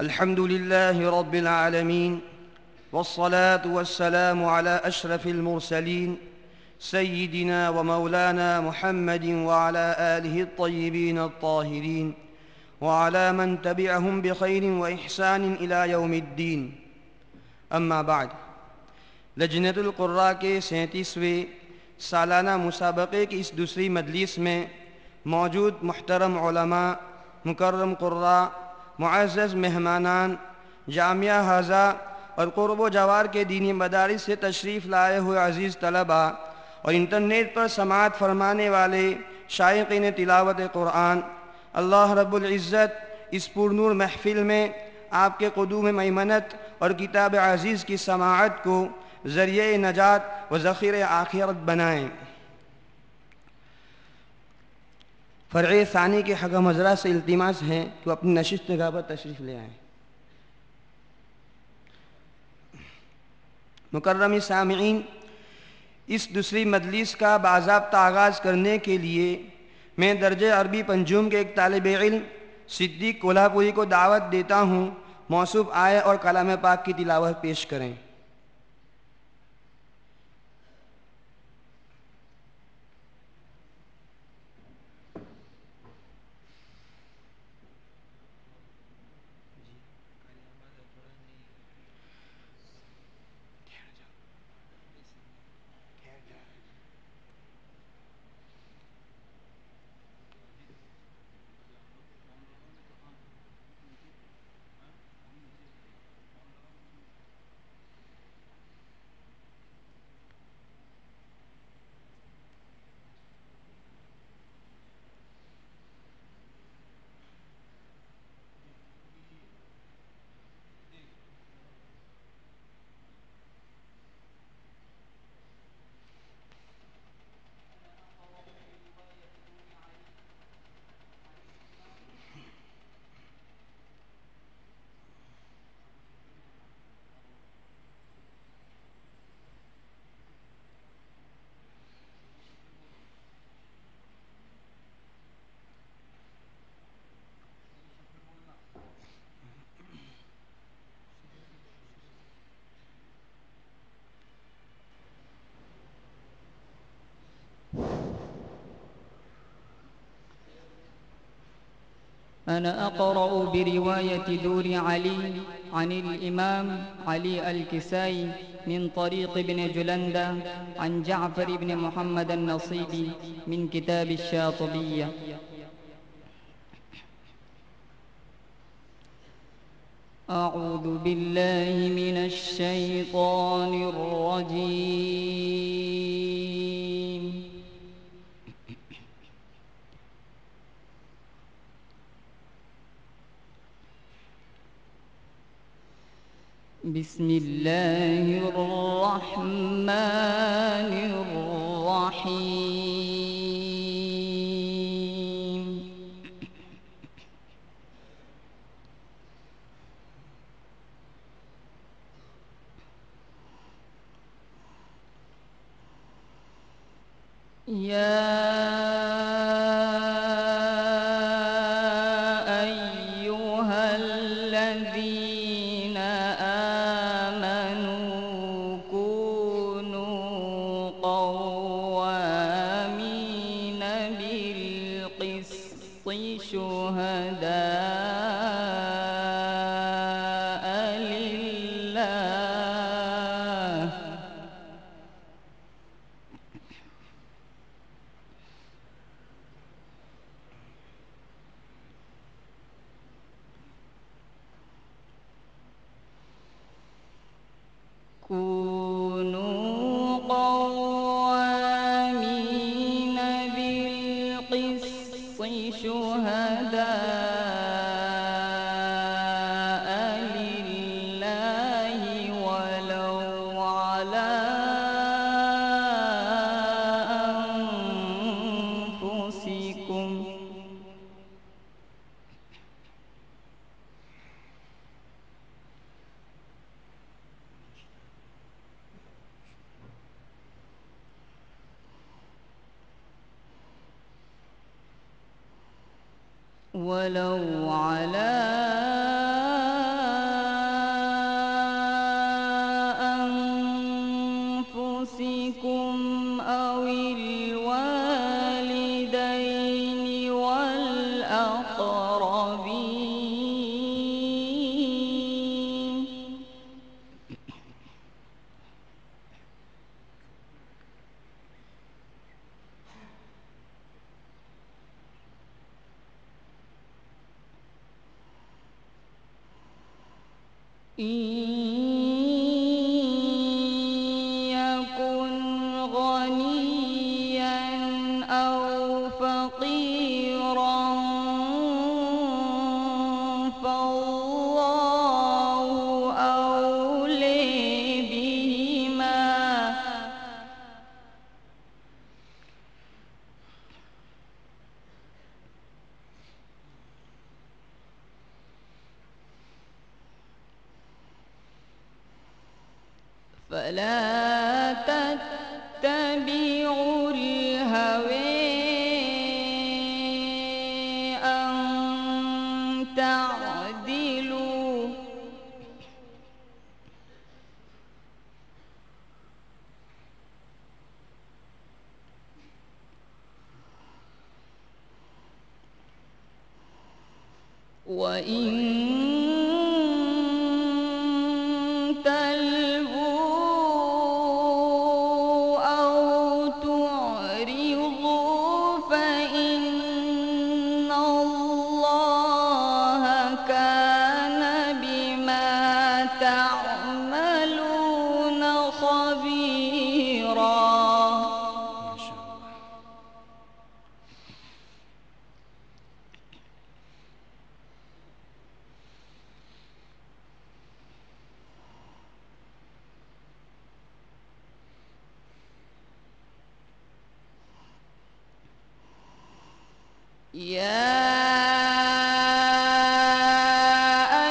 الحمد لله رب العالمين، والصلاة والسلام على أشرف المرسلين سيدنا ومولانا محمد وعلى آله الطيبين الطاهرين وعلى من تبعهم بخير وإحسان إلى يوم الدين. अम्मा बाद, लजनतुल क़ुर्रा के 37वें सालाना मुसाबक़े की इस दूसरी मजलिस में मौजूद मुहतरम उलमा, मुकर्रम क़ुर्रा, मुअज़्ज़ज़ मेहमानान, जामिया हाज़ा और क़ुर्ब व जवार के दीनी मदारिस से तशरीफ़ लाए हुए अज़ीज़ तलबा और इंटरनेट पर समाअत फरमाने वाले शाइक़ीन तिलावत क़ुरआन, अल्लाह रब्बुल इज़्ज़त इस पुरनूर महफ़िल में आपके क़ुदूम मैमनत और किताब अज़ीज़ की समाअत को ज़रिए नजात व ज़ख़ीर आखिरत बनाएँ। फ़र्क़ सानी के हक़ मज़रा से इल्तिमास है कि वो अपनी नशिस्त जगह पर तशरीफ़ ले आएँ। मुकर्रम सामिईन, इस दूसरी मजलिस का बाज़ाब्ता आगाज़ करने के लिए मैं दर्जे अरबी पंजुम के एक तालिब इल्म सिद्दीक़ कोल्हापुरी को दावत देता हूँ, मौसूफ़ आए और कलाम पाक की तिलावत पेश करें। أنا أقرأ برواية دور علي عن الإمام علي الكسائي من طريق ابن جلندة عن جعفر بن محمد النصيبي من كتاب الشاطبية. أعوذ بالله من الشيطان الرجيم. بسم الله الرحمن الرحيم. كونوا قوامين بالقسط شهداء لله ولو على أنفسكم. ولو على أو الوالدين والأقربين. إن يكن غنيا أو فقيرا فالله أولى بهما. فلا تتبعوا الهوى أن تعدلوا وإن تلووا أو تعرضوا فإن الله كان بما تعملون خبيرا. ما شاء الله. يا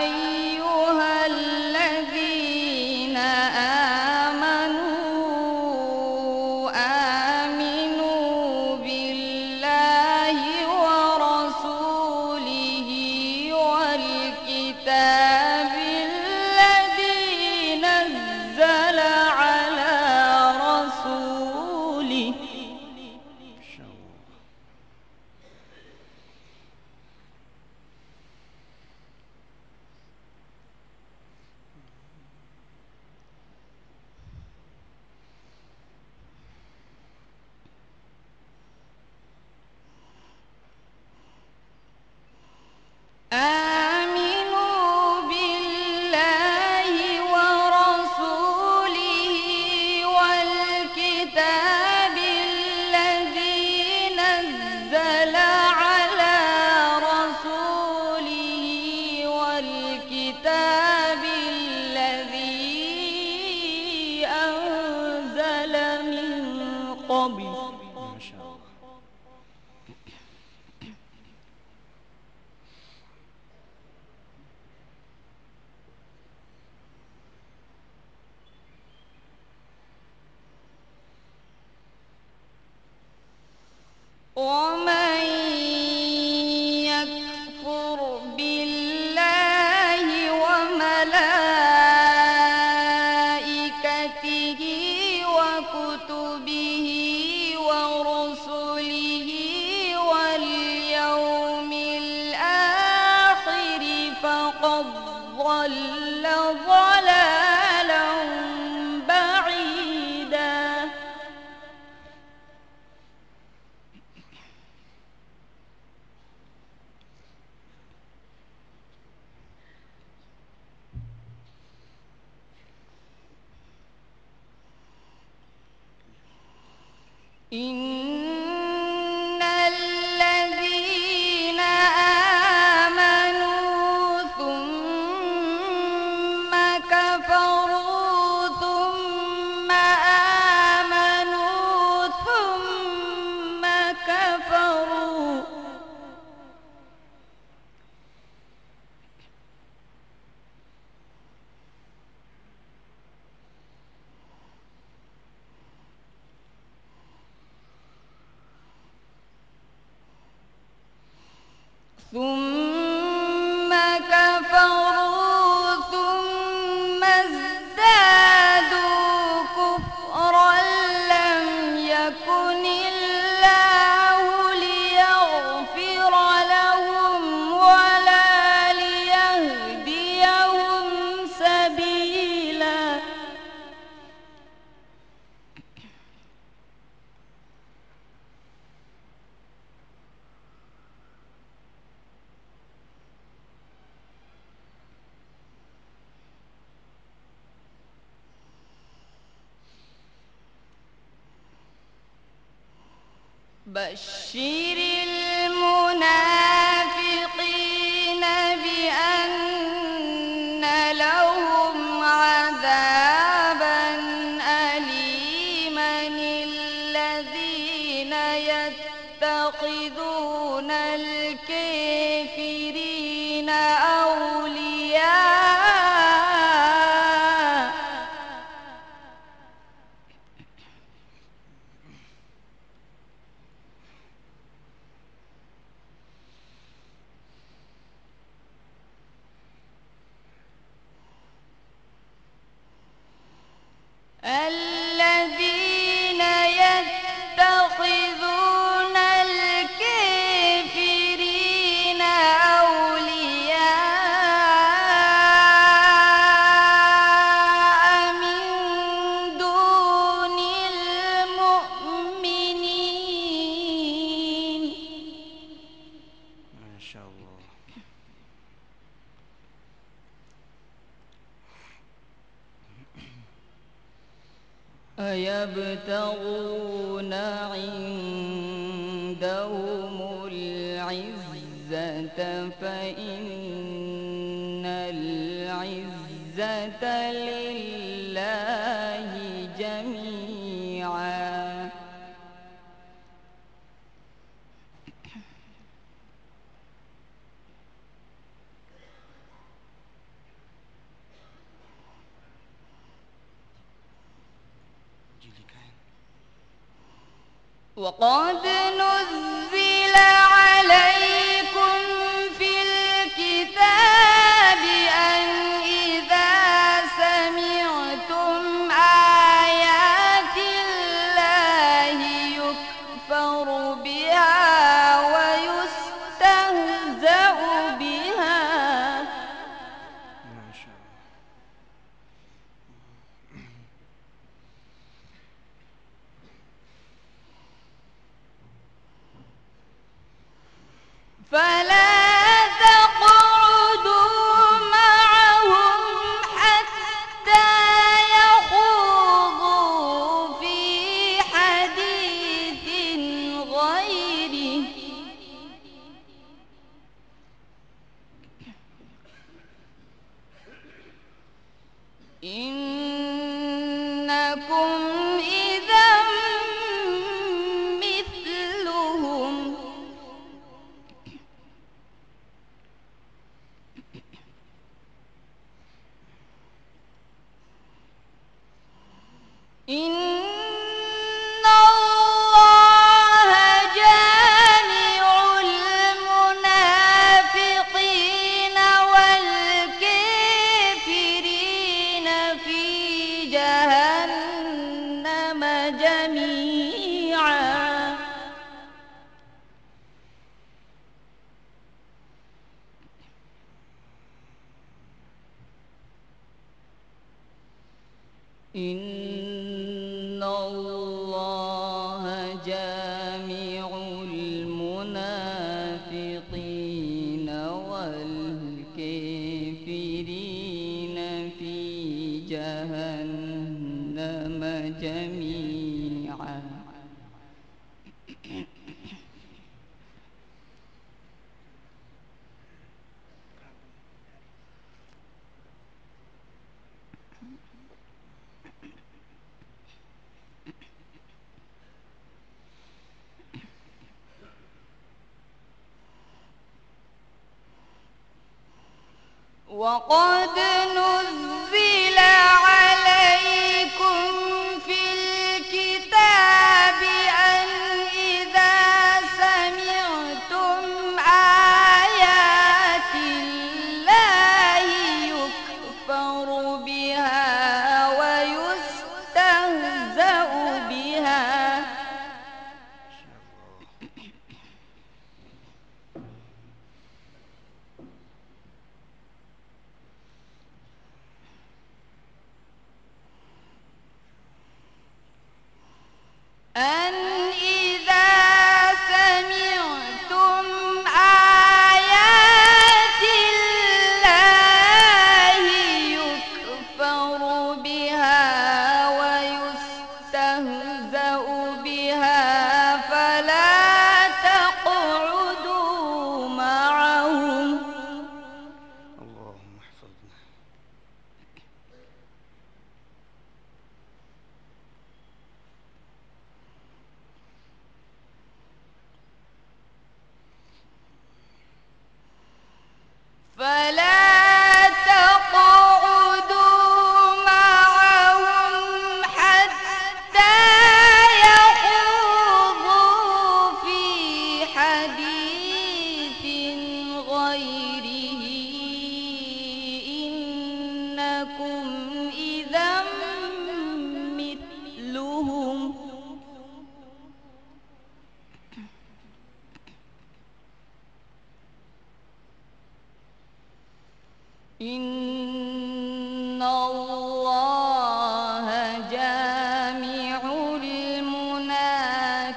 أيها الذين آمنوا آمنوا بالله ورسوله والكتاب الذي نزل على رسوله. ما شاء الله. آمنوا بالله ورسوله والكتاب الذي نزل على رسوله والكتاب الذي أنزل من قبل. ما شاء الله. ومن يكفر بالله وملائكته وكتبه ورسله واليوم الآخر فقد ضل ضلالا بعيدا. إن الذين آمنوا ثم كفروا ثم آمنوا ثم كفروا يكن الله ليغفر لهم ولا ليهديهم سبيلا. بشر المنافقين بأن لهم عذابا أليما الذين يتخذون الكافرين أولياء الذين يتخذون الكافرين أولياء من دون المؤمنين. ما شاء الله. أيبتغون عندهم العزة فإن العزة لله جميعا. وقد نزل عليكم في الكتاب أن إذا سمعتم آيات الله يكفر بها ويستهزأ بها ما شاء الله. فلا تقعدوا معهم حتى يخوضوا في حديث غيره إنكم إذا مثلهم إن الله جامع المنافقين والكافرين في جهنم جميعا. إن الله جامع المنافقين والكافرين في جهنم جميعا. وقد نزل عليكم في الكتاب أن إذا سمعتم آيات الله يكفر بها ويستهزأ بها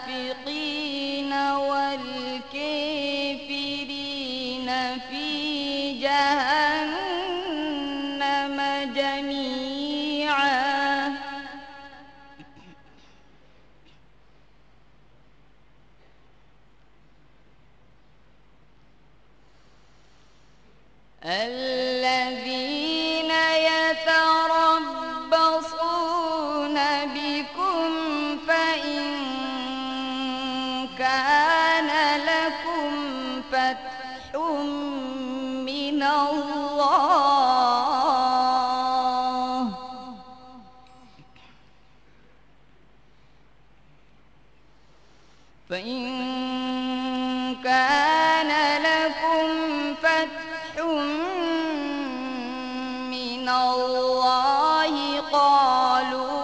المنافقين والكافرين في جهنم جميعا الذين يتربصون بكم فإن كان لكم فتح من الله قالوا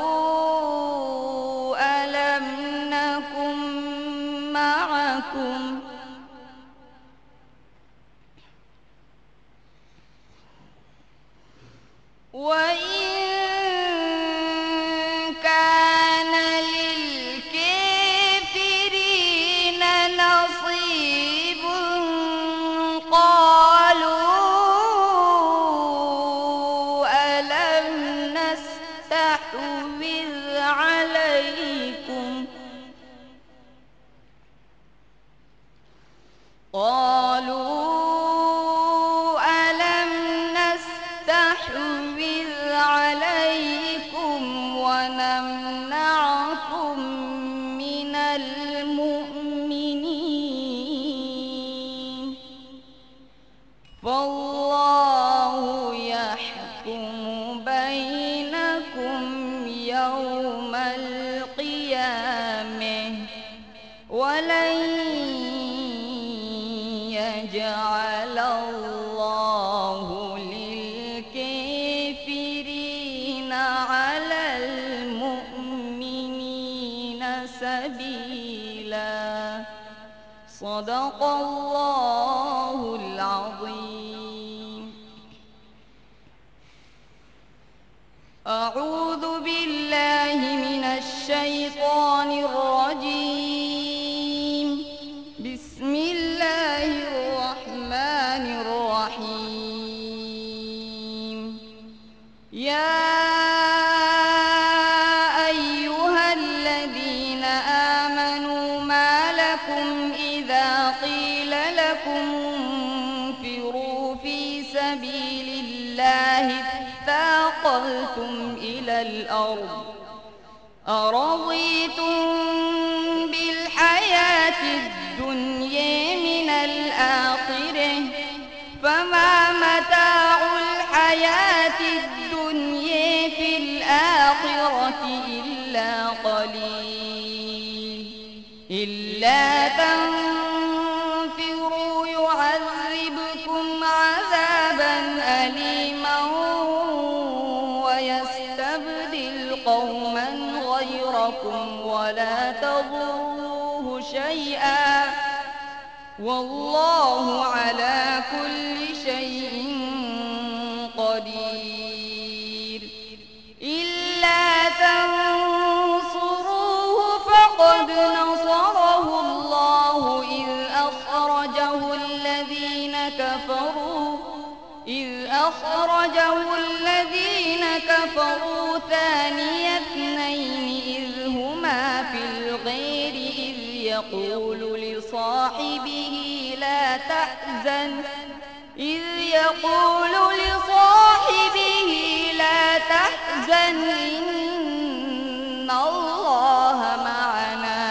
ألم نكن معكم وإن كان للكافرين نصيب قالوا ألم نستحوذ عليكم ونمنعكم من المؤمنين فالله يحكم بينكم يوم القيامة ولن يجعل الله للكافرين على المؤمنين سبيلا صدق الله العظيم. أعوذ بالله من الشيطان الرجيم. بسم الله الرحمن الرحيم. يا أيها الذين آمنوا ما لكم إذا قيل لكم انفروا في سبيل الله اثاقلتم إلى الأرض أرضيتم بالحياة الدنيا من الآخرة فما متاع الحياة الدنيا في الآخرة إلا قليل إلا تنفروا يعذبكم عذابا أليما ويستبدل قوما غيركم ولا تضروه شيئا والله على كل شيء قدير. إلا تنصروه فقد نصره الله إذ أخرجه الذين كفروا ثاني اثنين إذ هما في الغير إذ يقول لصاحبه لا تحزن إن الله معنا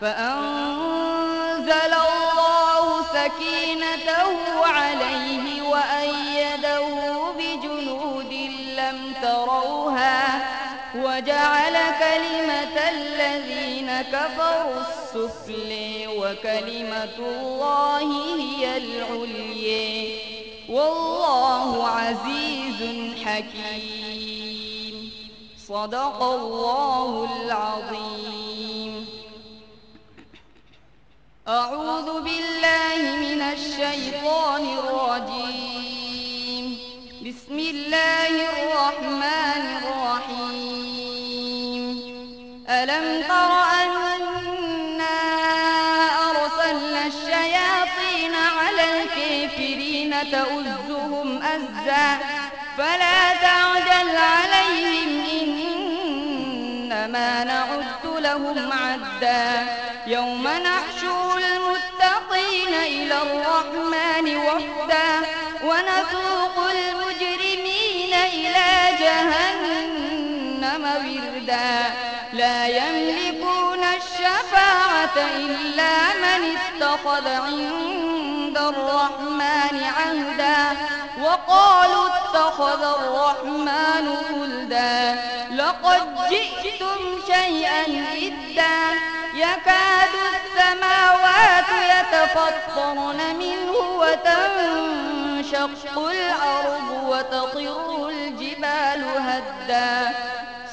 فأنزل الله سكينته عليه وأيده بجنود لم تروها وجعل كلمة الذين كفروا السفلى وكلمة الله هي العليا والله عزيز حكيم. صدق الله العظيم. أعوذ بالله من الشيطان الرجيم. بسم الله الرحمن الرحيم. ألم تر أن تؤزهم أزا فلا تعجل عليهم إنما نعد لهم عدا يوم نحشر المتقين إلى الرحمن وفدا ونسوق المجرمين إلى جهنم وردا لا يملكون الشفاعة إلا من اتخذ عند الرحمن عهدا وقالوا اتخذ الرحمن ولدا لقد جئتم شيئا إدا يكاد السماوات يتفطرن منه وتنشق الأرض وتخر الجبال هدا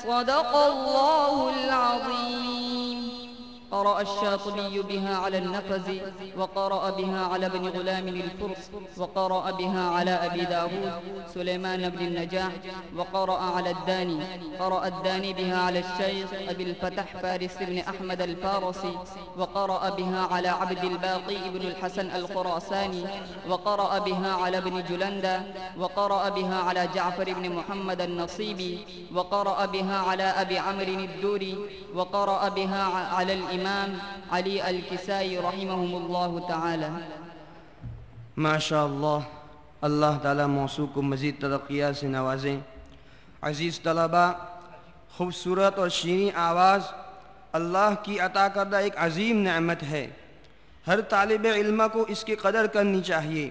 صدق الله العظيم. قرأ الشاطبي بها على النفز وقرأ بها على ابن غلام الفرس وقرأ بها على أبي داود سليمان بن النجاح وقرأ على الداني. قرأ الداني بها على الشيخ أبي الفتح فارس بن أحمد الفارسي وقرأ بها على عبد الباقي بن الحسن الخراساني وقرأ بها على ابن جلندة وقرأ بها على جعفر بن محمد النصيبي وقرأ بها على أبي عمرو الدوري وقرأ بها على الإمام علی الکسائی رحمہم اللہ تعالی. ماشاء اللہ. اللہ تعالیٰ موصوف کو مزید ترقیات سے نوازیں. عزیز طلبہ، خوبصورت اور شیریں آواز اللہ کی عطا کردہ ایک عظیم نعمت ہے. ہر طالب علم کو اس کی قدر کرنی چاہیے.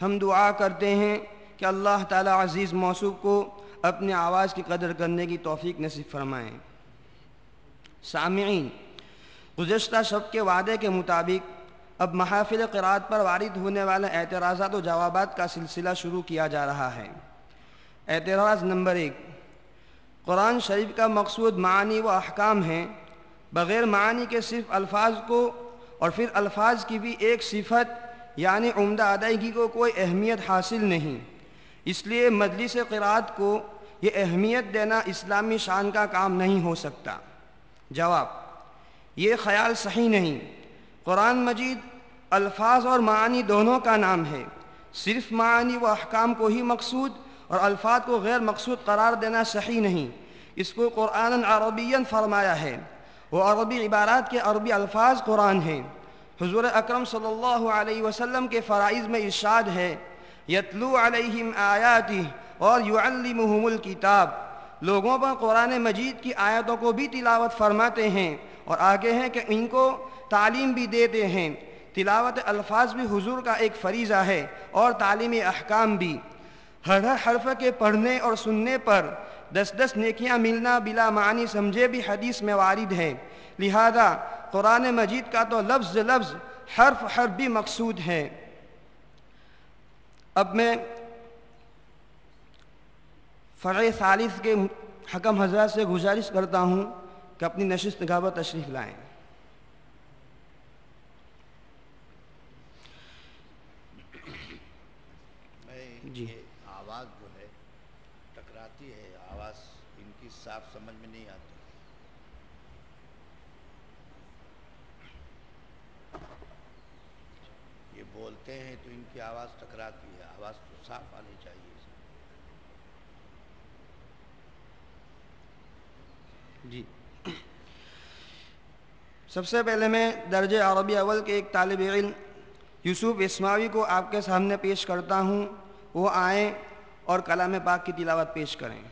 ہم دعا کرتے ہیں کہ اللہ تعالیٰ عزیز موصوف کو اپنے آواز کی قدر کرنے کی توفیق نصیب فرمائیں. سامعین، گزشتہ شب کے وعدے کے مطابق اب محافل قرات پر وارد ہونے والے اعتراضات و جوابات کا سلسلہ شروع کیا جا رہا ہے. اعتراض نمبر 1، قرآن شریف کا مقصود معانی و احکام ہیں. بغیر معانی کے صرف الفاظ کو اور پھر الفاظ کی بھی ایک صفت یعنی عمدہ ادائیگی کو کوئی اہمیت حاصل نہیں. اس لیے مجلس قرات کو یہ اہمیت دینا اسلامی شان کا کام نہیں ہو سکتا. جواب: یہ خیال صحیح نہیں. قرآن مجید الفاظ اور معانی دونوں کا نام ہے. صرف معانی و احکام کو ہی مقصود اور الفاظ کو غیر مقصود قرار دینا صحیح نہیں. اس کو قرآن عربیاً فرمایا ہے. وہ عربی عبارات کے عربی الفاظ قرآن ہیں. حضور اکرم صلی اللہ علیہ وسلم کے فرائض میں ارشاد ہے: یتلو علیہم آیاتہ اور یعلمہم الکتاب. لوگوں پر قرآن مجید کی آیتوں کو بھی تلاوت فرماتے ہیں اور آگے ہیں کہ ان کو تعلیم بھی دیتے ہیں. تلاوت الفاظ بھی حضور کا ایک فریضہ ہے اور تعلیم احکام بھی. ہر حرف کے پڑھنے اور سننے پر 10 نیکیاں ملنا بلا معنی سمجھے بھی حدیث میں وارد ہے. لہذا قرآن مجید کا تو لفظ لفظ حرف بھی مقصود ہے. اب میں فرع ثالث کے حکم حضرات سے گزارش کرتا ہوں کہ اپنی نشست گاہ پر تشریف لائیں. جی، آواز جو ہے ٹکراتی ہے، آواز ان کی صاف سمجھ میں نہیں آتی. یہ بولتے ہیں تو ان کی آواز ٹکراتی ہے. آواز تو صاف آنی چاہیے. جی، سب سے پہلے میں درجہ عربی اول کے ایک طالب علم یوسف اسماعیلی کو آپ کے سامنے پیش کرتا ہوں. وہ آئیں اور کلام پاک کی تلاوت پیش کریں.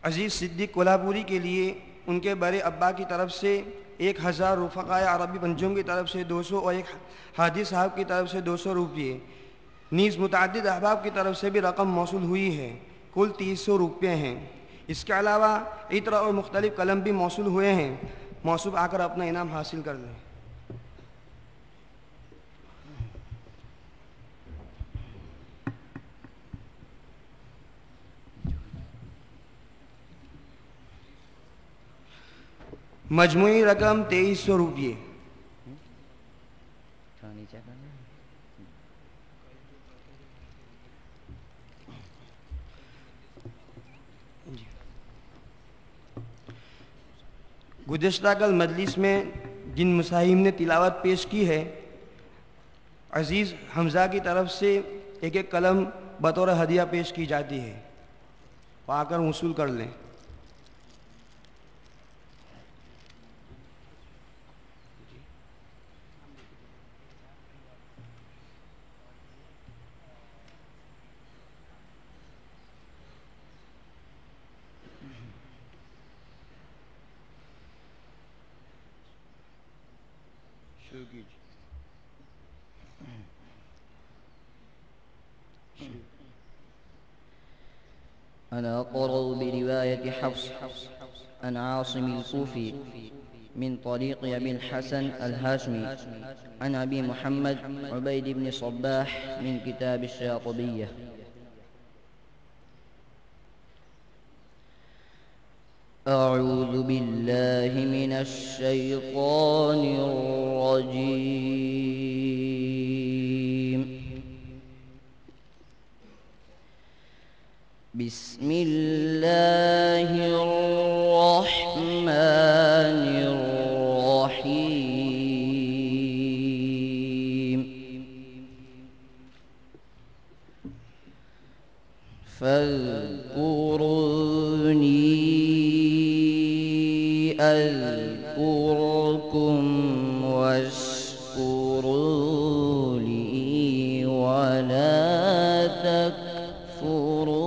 عزیز صدیق کولہاپوری کے لیے ان کے بڑے ابا کی طرف سے 1000 رفقائے عربی پنجم کی طرف سے 200 اور ایک حاجی صاحب کی طرف سے 200 روپیے، نیز متعدد احباب کی طرف سے بھی رقم موصول ہوئی ہے. کل 300 روپے ہیں. اس کے علاوہ عطر اور مختلف قلم بھی موصول ہوئے ہیں. موصوف آ کر اپنا انعام حاصل کر لیں. مجموعی رقم 2300 روپے. گزشتہ کل مجلس میں جن مصاحب نے تلاوت پیش کی ہے अजीज़ हमज़ा की तरफ से एक एक कलम बतौर हदिया पेश की जाती है, वो आकर वसूल कर लें। शुरू कीजिए। أنا أقرأ برواية حفص عن عاصم الكوفي من طريق أبي الحسن الهاشمي عن أبي محمد عبيد بن صباح من كتاب الشاطبية. أعوذ بالله من الشيطان الرجيم. بسم الله الرحمن الرحيم. فاذكروني أذكركم واشكروا لي ولا تكفرون.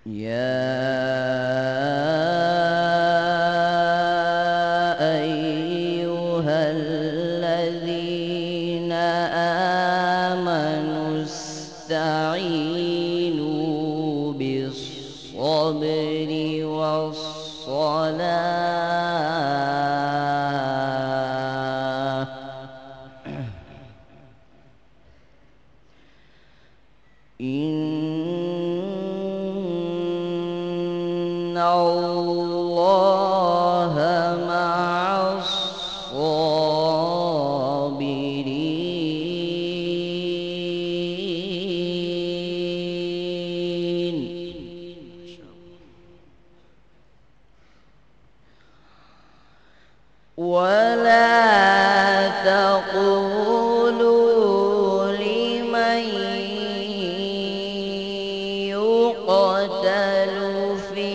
يا أيها الذين آمنوا استعينوا بالصبر والصلاة إن الله مع الصابرين. ولا تقولوا لمن يقتل في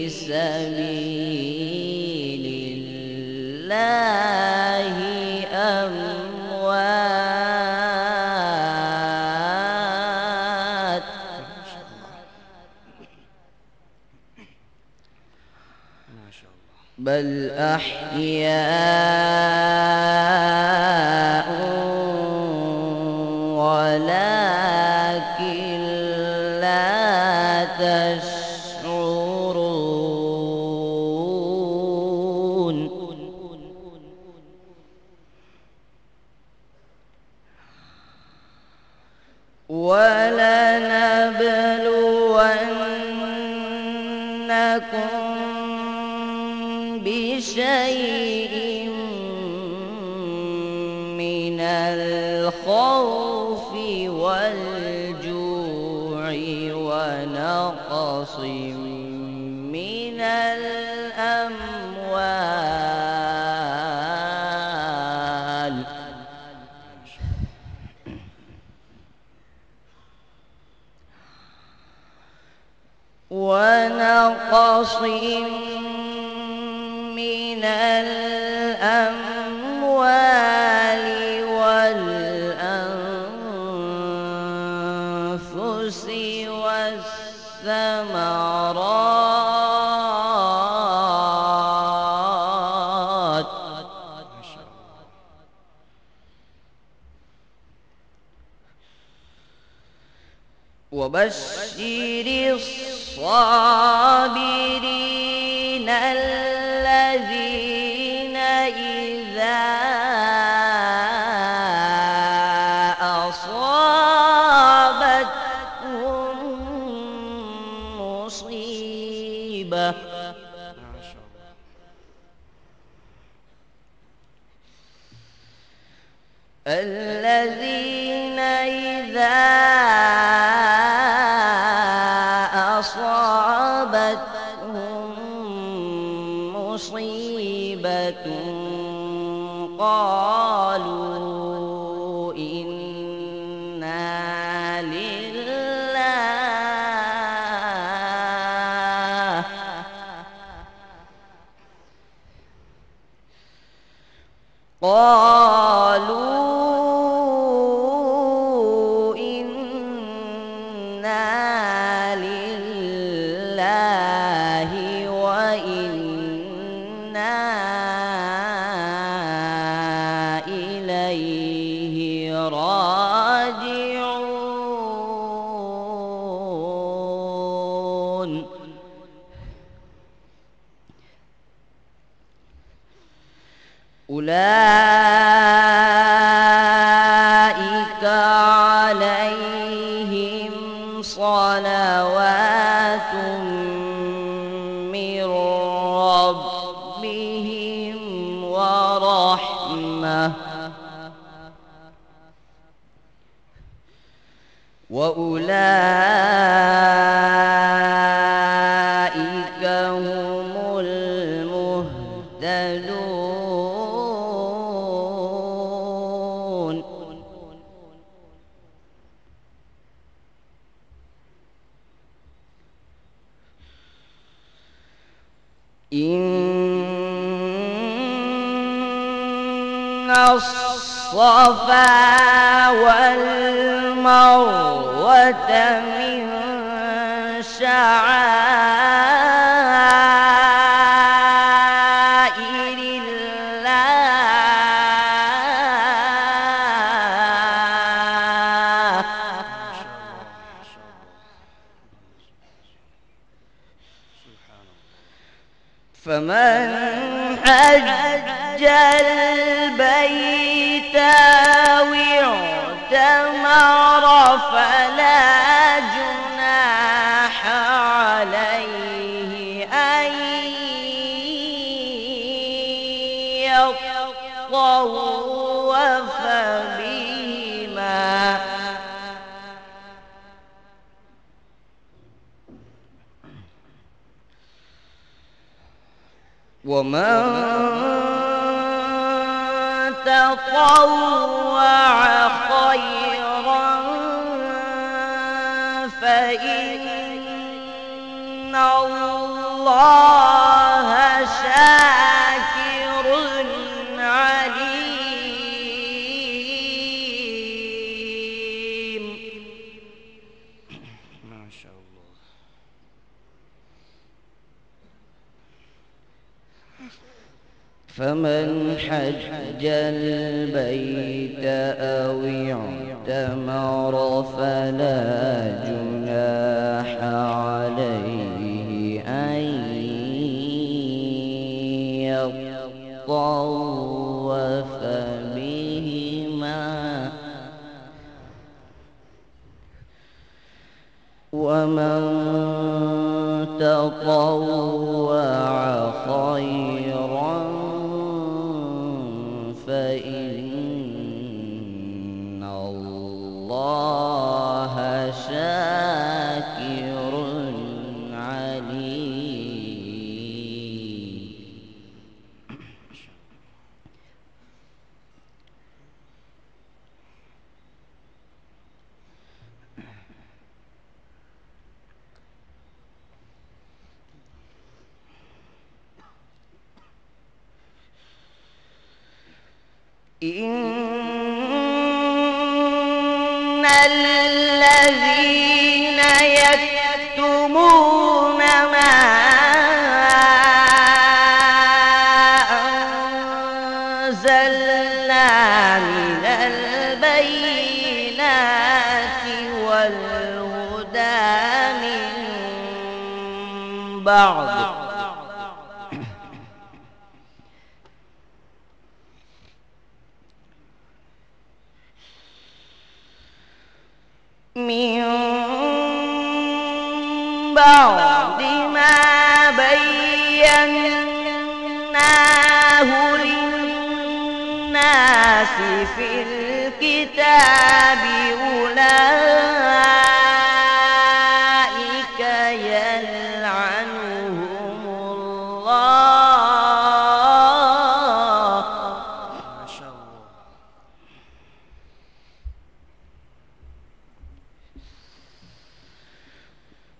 سبيل الله أموات بل أحياء ولكن لا تشعرون. ولنبلونكم بشيء من الخوف والجوع ونقص من الأموال ونقص من الأموال والأنفس والثمرات وبشر الصابرين الذين إذا أصابتهم مصيبة الذين إذا أصابتهم إنا لله قالوا إنا لله وإنا إليه راجعون أولئك عليهم صلوات من ربهم ورحمة وأولئك هم المهتدون إن الصفا والمروة من شعائر الله فمن حج البيت أو اعتمر فلا جناح عليه أن يطوف بهما ومن تطوع خيرا فإن الله شاكر عليم ما شاء الله. فمن حج البيت أو اعتمر فلا جناح عليه أن يطوف بهما ومن تطوع خيرا فإن الله شاكر عليم إن الذين يكتمون ما أنزلنا من البينات والهدى من بعد ما بيناه للناس في الكتاب أولئك يلعنهم الله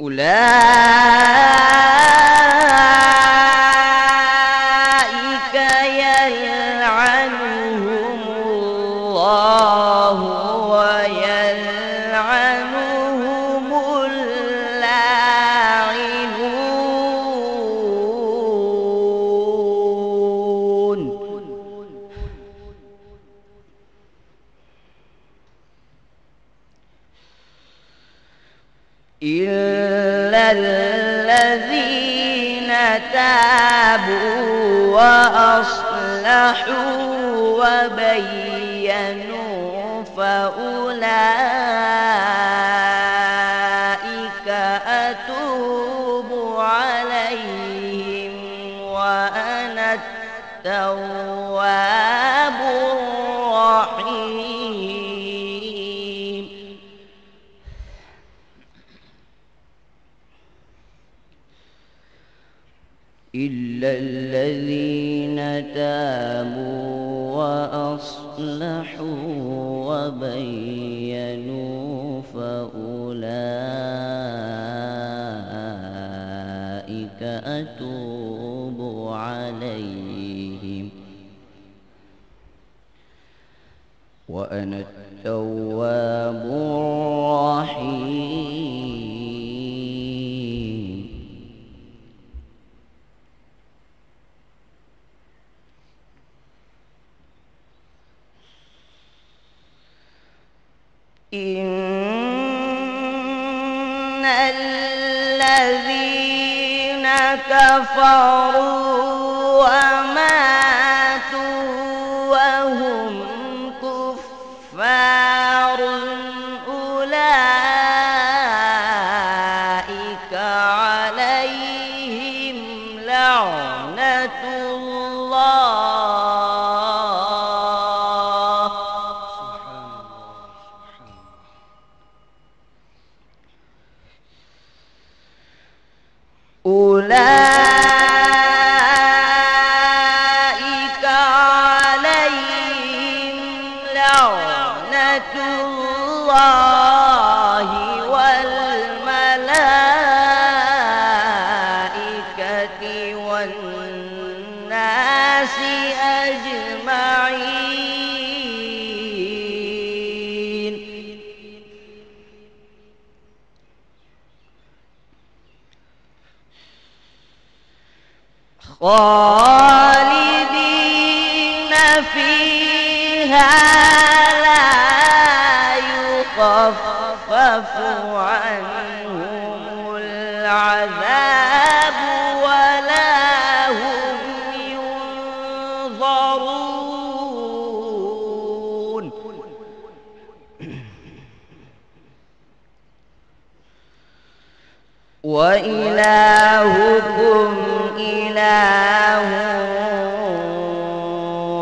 أولئك يلعنهم الله ويلعنهم اللاعنون إلا الذين تابوا وأصلحوا وبينوا فأولئك أتوب عليهم وأنا التواب الرحيم إلا الذين تابوا وأصلحوا وبينوا فأولئك أتوب عليهم وأنا التواب الرحيم إن الذين كفروا وماتوا وهم كفار أولئك عليهم لعنة الله أولئك عليهم لعنة الله والملائكة والناس أجمعين خالدين فيها لا يخفف عنهم العذاب ولا هم ينظرون وإلهكم إله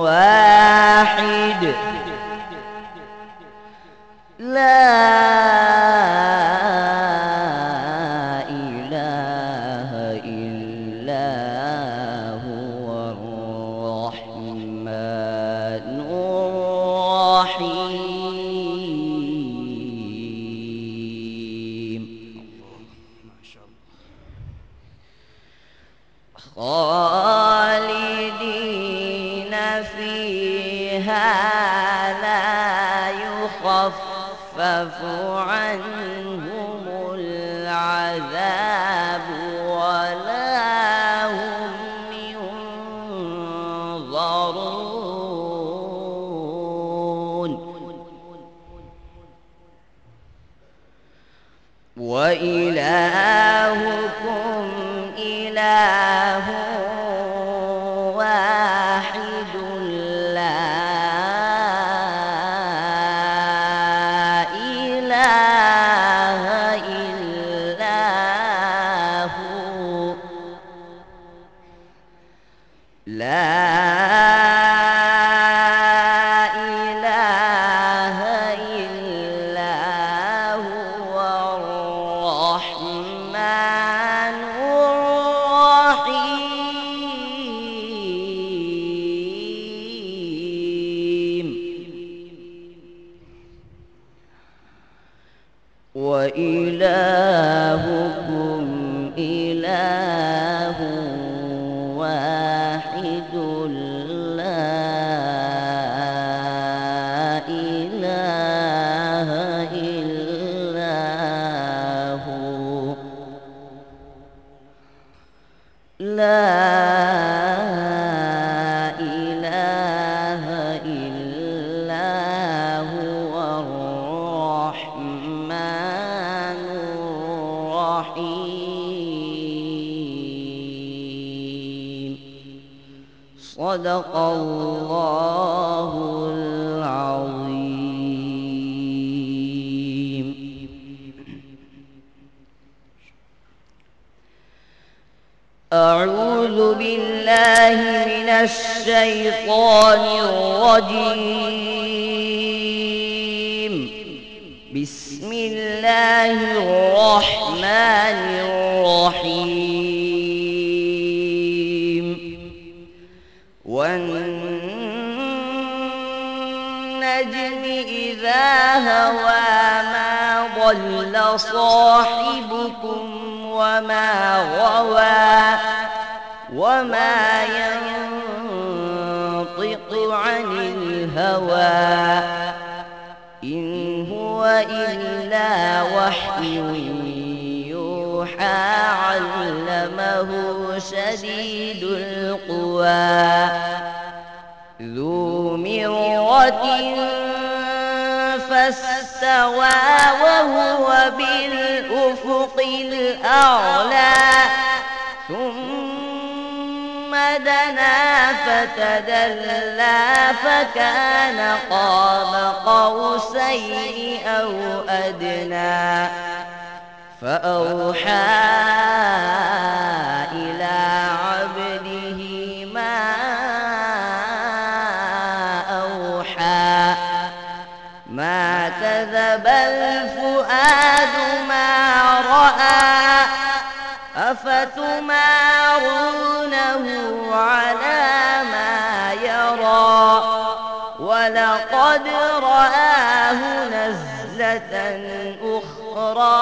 واحد لا إله إلا هو الرحمن الرحيم خالدين فيها لا يخفف عنهم العذاب ولا هم ينظرون وإلهكم إله واحد لا إله إلا هو لا إله إلا هو الرحمن الرحيم وإلهكم صدق الله العظيم. أعوذ بالله من الشيطان الرجيم. بسم الله الرحمن الرحيم. والنجم إذا هوى ما ضل صاحبكم وما غوى وما ينطق عن الهوى إن هو إلا وحي يوحى علمه شديد القوى ذو مرة فاستوى وهو بالأفق الأعلى ثم دنا فتدلى فكان قاب قوسين أو أدنى فأوحى إلى عبده ما أوحى ما كذب الفؤاد ما رأى أفتمارونه على ما يرى ولقد رآه نزلة أخرى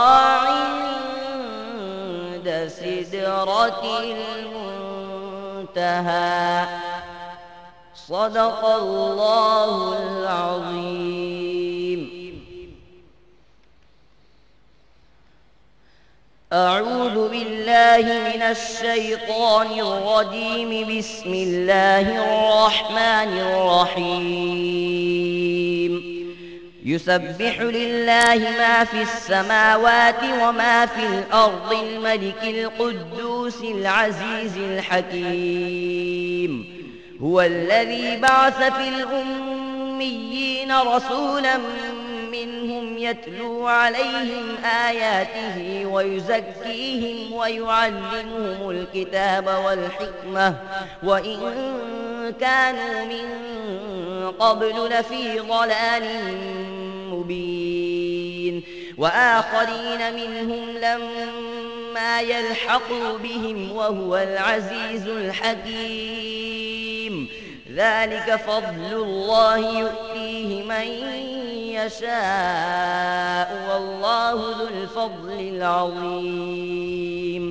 عند سدرة المنتهى صدق الله العظيم. أعوذ بالله من الشيطان الرجيم. بسم الله الرحمن الرحيم. يسبح لله ما في السماوات وما في الأرض الملك القدوس العزيز الحكيم. هو الذي بعث في الأميين رسولا منهم يتلو عليهم آياته ويزكيهم ويعلمهم الكتاب والحكمة وإن كانوا من قبل لفي ضلال مبين وآخرين منهم لما يلحقوا بهم وهو العزيز الحكيم. ذلك فضل الله يؤتيه من يشاء والله ذو الفضل العظيم.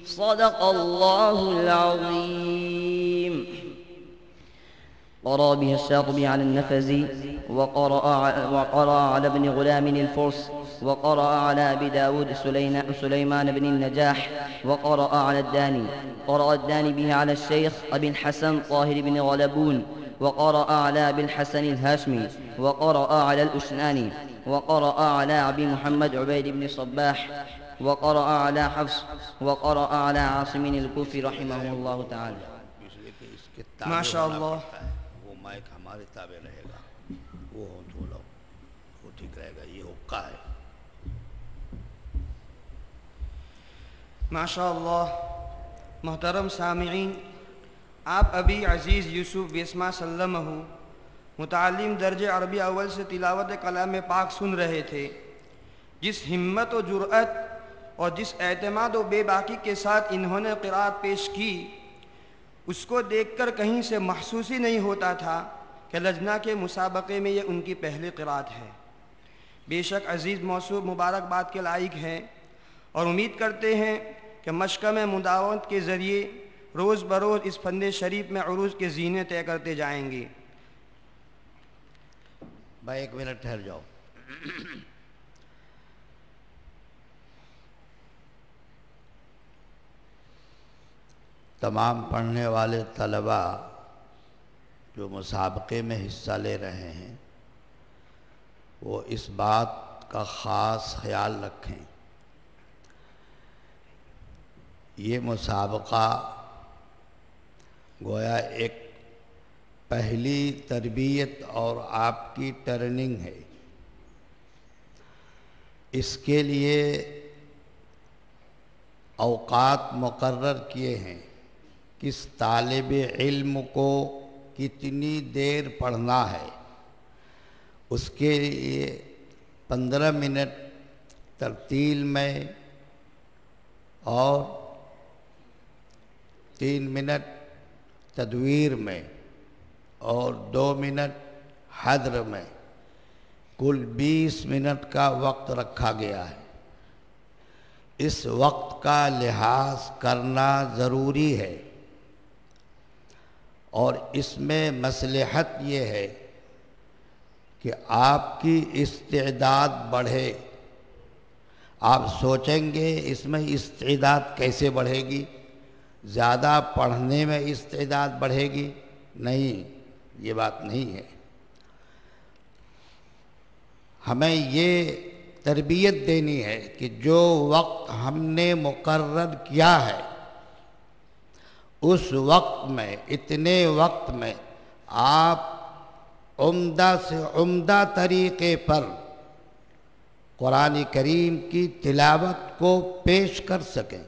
صدق الله العظيم. قرأ به الشاطبي على النفزي وقرأ على ابن غلام الفرس وقرأ على أبي داود سليمان بن النجاح وقرأ على الداني. قرأ الداني به على الشيخ أبي الحسن طاهر بن غلبون وقرأ على أبي الحسن الهاشمي وقرأ على الأشناني وقرأ على أبي محمد عبيد بن صباح وقرأ على حفص وقرأ على عاصم الكوفي رحمه الله تعالى. ما شاء الله. वो माइक हमारे ताबे रहेगा, वो हो तो लो, वो ठीक रहेगा, ये हुक्का है। माशाअल्लाह। मोहतरम सामिईन, आप अभी अज़ीज़ यूसुफ वेस्मा सल्लमहु मुतालिम दर्जे अरबी अव्वल से तिलावत कलाम पाक सुन रहे थे। जिस हिम्मत व जुर्अत और जिस एतमाद व बेबाकी के साथ इन्होंने क़िराअत पेश की, उसको देखकर कहीं से महसूस ही नहीं होता था कि लजना के मुसाबक़े में ये उनकी पहली क़िराअत है। बेशक अज़ीज़ मौसूब मुबारकबाद के लायक हैं और उम्मीद करते हैं कि मशक़ में मुदावत के ज़रिए रोज़ बरोज़ इस फ़न शरीफ में उरूज के ज़ीने तय करते जाएंगे। भाई एक मिनट ठहर जाओ। तमाम पढ़ने वाले तलबा जो मुसाबक़े में हिस्सा ले रहे हैं वो इस बात का ख़ास ख्याल रखें, ये मुसाबक़ा गोया एक پہلی تربیت اور آپ کی ٹریننگ ہے۔ اس کے لیے اوقات مقرر کیے ہیں، کس طالب علم کو کتنی دیر پڑھنا ہے۔ اس کے لیے 15 منٹ ترتیل میں اور 3 منٹ تدویر میں اور 2 منٹ حدر میں، کل 20 منٹ کا وقت رکھا گیا ہے۔ اس وقت کا لحاظ کرنا ضروری ہے، اور اس میں مصلحت یہ ہے کہ آپ کی استعداد بڑھے۔ آپ سوچیں گے اس میں استعداد کیسے بڑھے گی؟ زیادہ پڑھنے میں استعداد بڑھے گی؟ نہیں، یہ بات نہیں ہے۔ ہمیں یہ تربیت دینی ہے کہ جو وقت ہم نے مقرر کیا ہے، اس وقت میں، اتنے وقت میں آپ عمدہ سے عمدہ طریقے پر قرآن کریم کی تلاوت کو پیش کر سکیں۔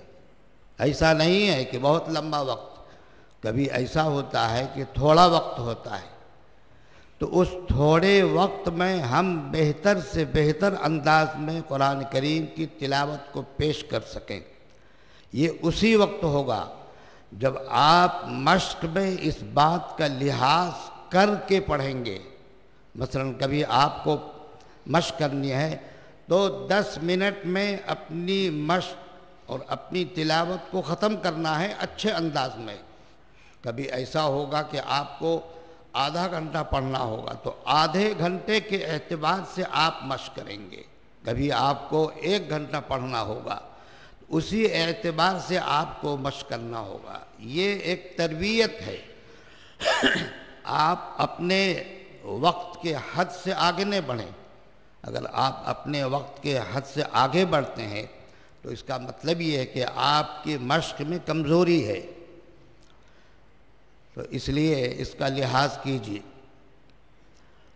ایسا نہیں ہے کہ بہت لمبا وقت، کبھی ایسا ہوتا ہے کہ تھوڑا وقت ہوتا ہے، تو اس تھوڑے وقت میں ہم بہتر سے بہتر انداز میں قرآن کریم کی تلاوت کو پیش کر سکیں۔ یہ اسی وقت ہوگا جب آپ مشق میں اس بات کا لحاظ کر کے پڑھیں گے۔ مثلا کبھی آپ کو مشق کرنی ہے تو 10 منٹ میں اپنی مشق اور اپنی تلاوت کو ختم کرنا ہے اچھے انداز میں۔ کبھی ایسا ہوگا کہ آپ کو آدھا گھنٹہ پڑھنا ہوگا تو آدھے گھنٹے کے اعتبار سے آپ مشق کریں گے۔ کبھی آپ کو 1 گھنٹہ پڑھنا ہوگا، اسی اعتبار سے آپ کو مشق کرنا ہوگا۔ یہ ایک تربیت ہے۔ آپ اپنے وقت کے حد سے آگے نہ بڑھیں۔ اگر آپ اپنے وقت کے حد سے آگے بڑھتے ہیں تو اس کا مطلب یہ ہے کہ آپ کی مشق میں کمزوری ہے، تو اس لیے اس کا لحاظ کیجیے۔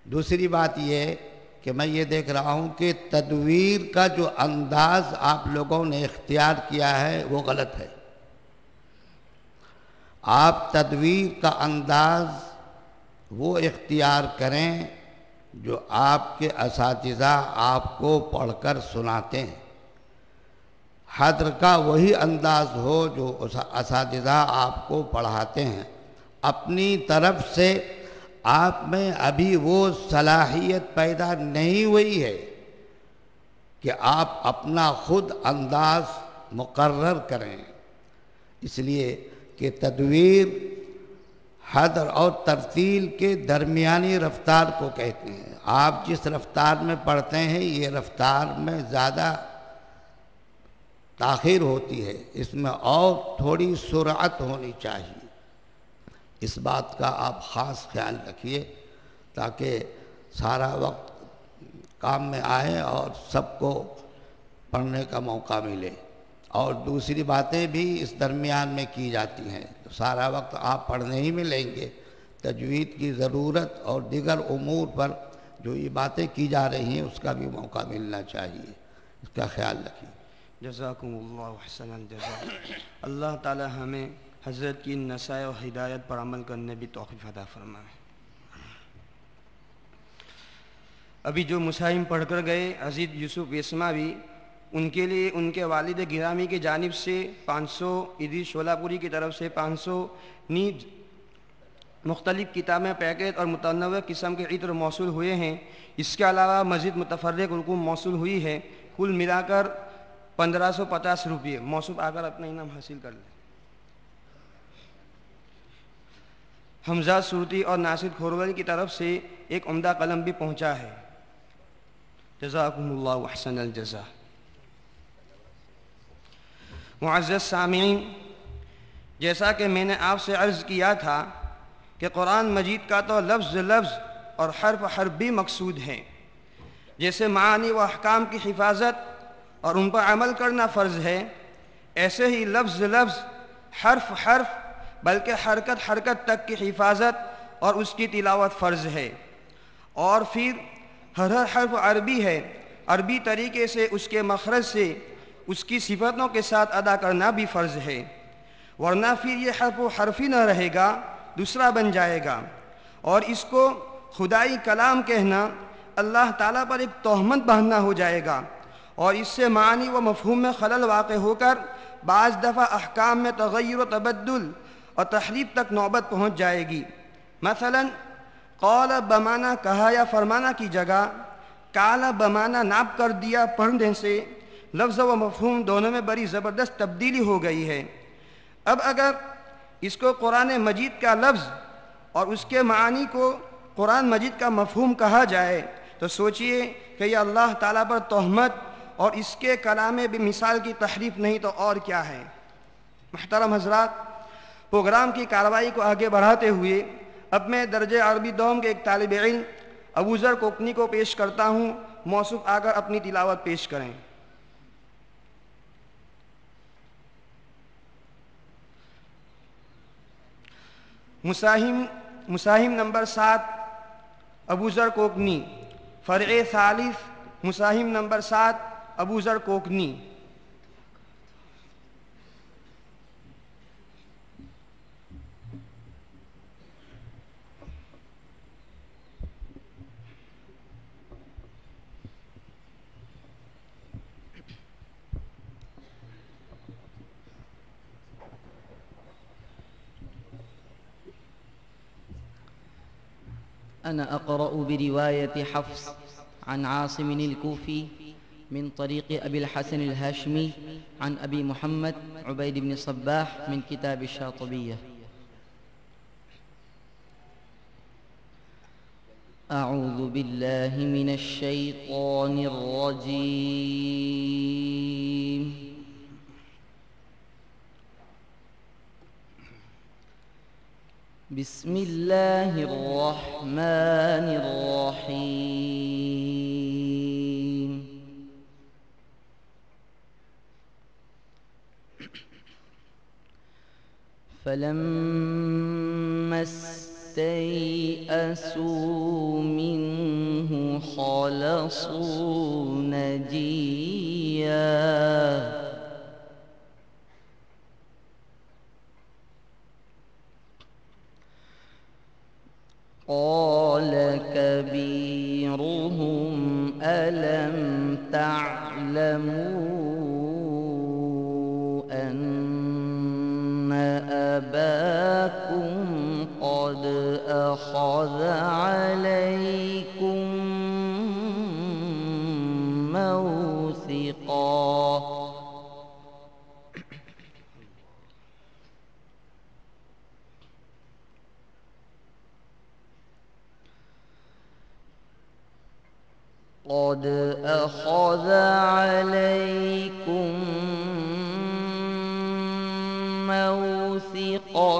دوسری بات یہ کہ میں یہ دیکھ رہا ہوں کہ تدویر کا جو انداز آپ لوگوں نے اختیار کیا ہے وہ غلط ہے۔ آپ تدویر کا انداز وہ اختیار کریں جو آپ کے اساتذہ آپ کو پڑھ کر سناتے ہیں۔ حدر کا وہی انداز ہو جو اساتذہ آپ کو پڑھاتے ہیں۔ اپنی طرف سے آپ میں ابھی وہ صلاحیت پیدا نہیں ہوئی ہے کہ آپ اپنا خود انداز مقرر کریں۔ اس لیے کہ تدویر حدر اور ترتیل کے درمیانی رفتار کو کہتے ہیں۔ آپ جس رفتار میں پڑھتے ہیں یہ رفتار میں زیادہ تاخیر ہوتی ہے، اس میں اور تھوڑی سرعت ہونی چاہیے۔ اس بات کا آپ خاص خیال رکھیے تاکہ سارا وقت کام میں آئے اور سب کو پڑھنے کا موقع ملے۔ اور دوسری باتیں بھی اس درمیان میں کی جاتی ہیں، تو سارا وقت آپ پڑھنے ہی میں لیں گے۔ تجوید کی ضرورت اور دیگر امور پر جو یہ باتیں کی جا رہی ہیں اس کا بھی موقع ملنا چاہیے، اس کا خیال رکھیے۔ جزاکم اللہ احسن الجزاء۔ اللہ تعالی ہمیں حضرت کی نصائح و ہدایت پر عمل کرنے بھی توفیق عطا فرمائے۔ ابھی جو مسائم پڑھ کر گئے عزیز یوسف اسماوی، ان کے لیے ان کے والد گرامی کی جانب سے 500 ادریس شولاپوری کی طرف سے 500 نیز مختلف کتابیں، پیکٹ اور متنوع قسم کے عطر موصول ہوئے ہیں۔ اس کے علاوہ مزید متفرق رقوم موصول ہوئی ہے، کل ملا کر 1550 روپے۔ موصوف آ کر اپنا انعام حاصل کر لیں۔ حمزہ صورتی اور ناصر کھوروری کی طرف سے ایک عمدہ قلم بھی پہنچا ہے۔ جزاکم اللہ احسن الجزاء۔ معزز سامعین، جیسا کہ میں نے آپ سے عرض کیا تھا کہ قرآن مجید کا تو لفظ لفظ اور حرف حرف بھی مقصود ہے۔ جیسے معانی و احکام کی حفاظت اور ان پر عمل کرنا فرض ہے، ایسے ہی لفظ لفظ، حرف حرف، بلکہ حرکت حرکت تک کی حفاظت और उसकी तिलावत फ़र्ज़ है। और फिर हर हर्फ अरबी है, अरबी तरीके से उसके मखरज से उसकी सिफतों के साथ अदा करना भी फ़र्ज़ है, वरना फिर ये हर्फ़ी न रहेगा, दूसरा बन जाएगा। और इसको खुदाई कलाम कहना अल्लाह ताला पर एक तोहमत बांधना हो जाएगा, और इससे मानी व मफ़हूम में खलल वाक़ होकर बाज़ दफ़ा अहकाम में तग़य्युर व तबद्दुल और तहरीफ तक नौबत पहुँच जाएगी। मसलन क़ौल बमाना कहा या फरमाना की जगह काला बमाना नाप कर दिया पढ़ने से लफ्ज़ व मफ़हूम दोनों में बड़ी ज़बरदस्त तब्दीली हो गई है। अब अगर इसको कुरान मजीद का लफ्ज़ और उसके मानी को कुरान मजीद का मफ़हूम कहा जाए तो सोचिए कि यह अल्लाह ताला पर तोहमत और इसके कलाम भी मिसाल की तहरीफ नहीं तो और क्या है। मुहतरम हज़रात, प्रोग्राम की कार्रवाई को आगे बढ़ाते हुए अब मैं दर्जे अरबी दोम के एक तालिब इल्म अबू ज़र कोकनी को पेश करता हूँ। मौसूफ़ आकर अपनी तिलावत पेश करें। मुसाहिम नंबर 7 अबू ज़र कोकनी, फ़र्ए सालिस मुसाहिम नंबर 7 अबू ज़र कोकनी। أنا أقرأ برواية حفص عن عاصم الكوفي من طريق أبي الحسن الهاشمي عن أبي محمد عبيد بن صباح من كتاب الشاطبية. أعوذ بالله من الشيطان الرجيم. بسم الله الرحمن الرحيم. فلما استيئسوا منه خلصوا نجيا قال كبيرهم ألم تعلموا أن أباكم قد أخذ عليكم موثقا قد أخذ عليكم موثقا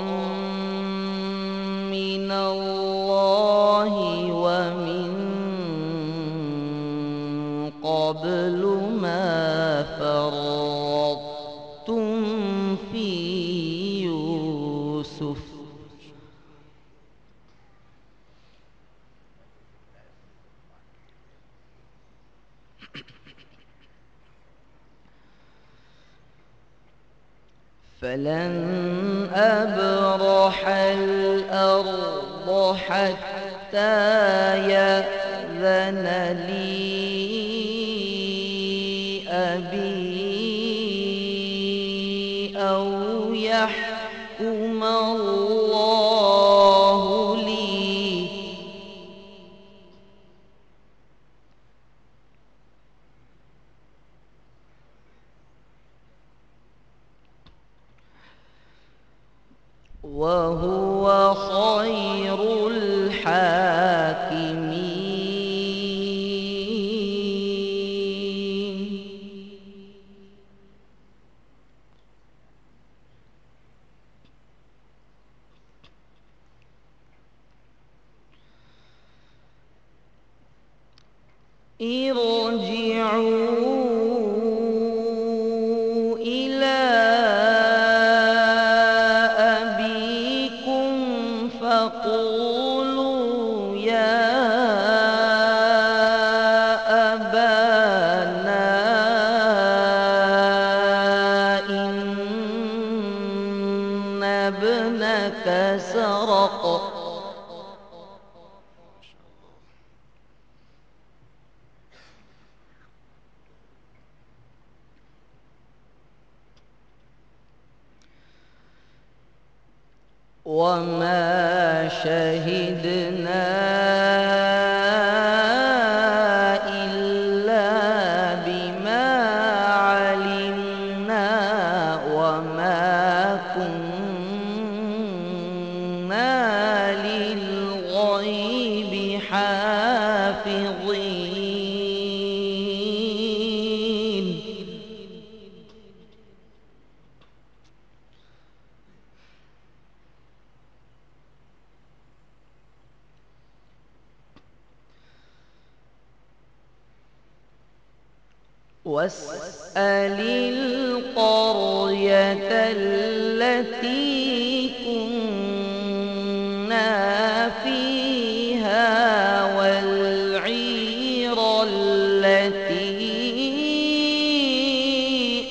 من الله ومن قبل ما فرطتم في يوسف فلن أبرح الأرض حتى يأذن لي أبي أو يحكم الله لي وهو خير الحاكمين. ارجعوا إلى أبيكم فقولوا وما شهدنا إلا بما علمنا وما كنا للغيب حافظين. واسأل القرية التي كنا فيها والعير التي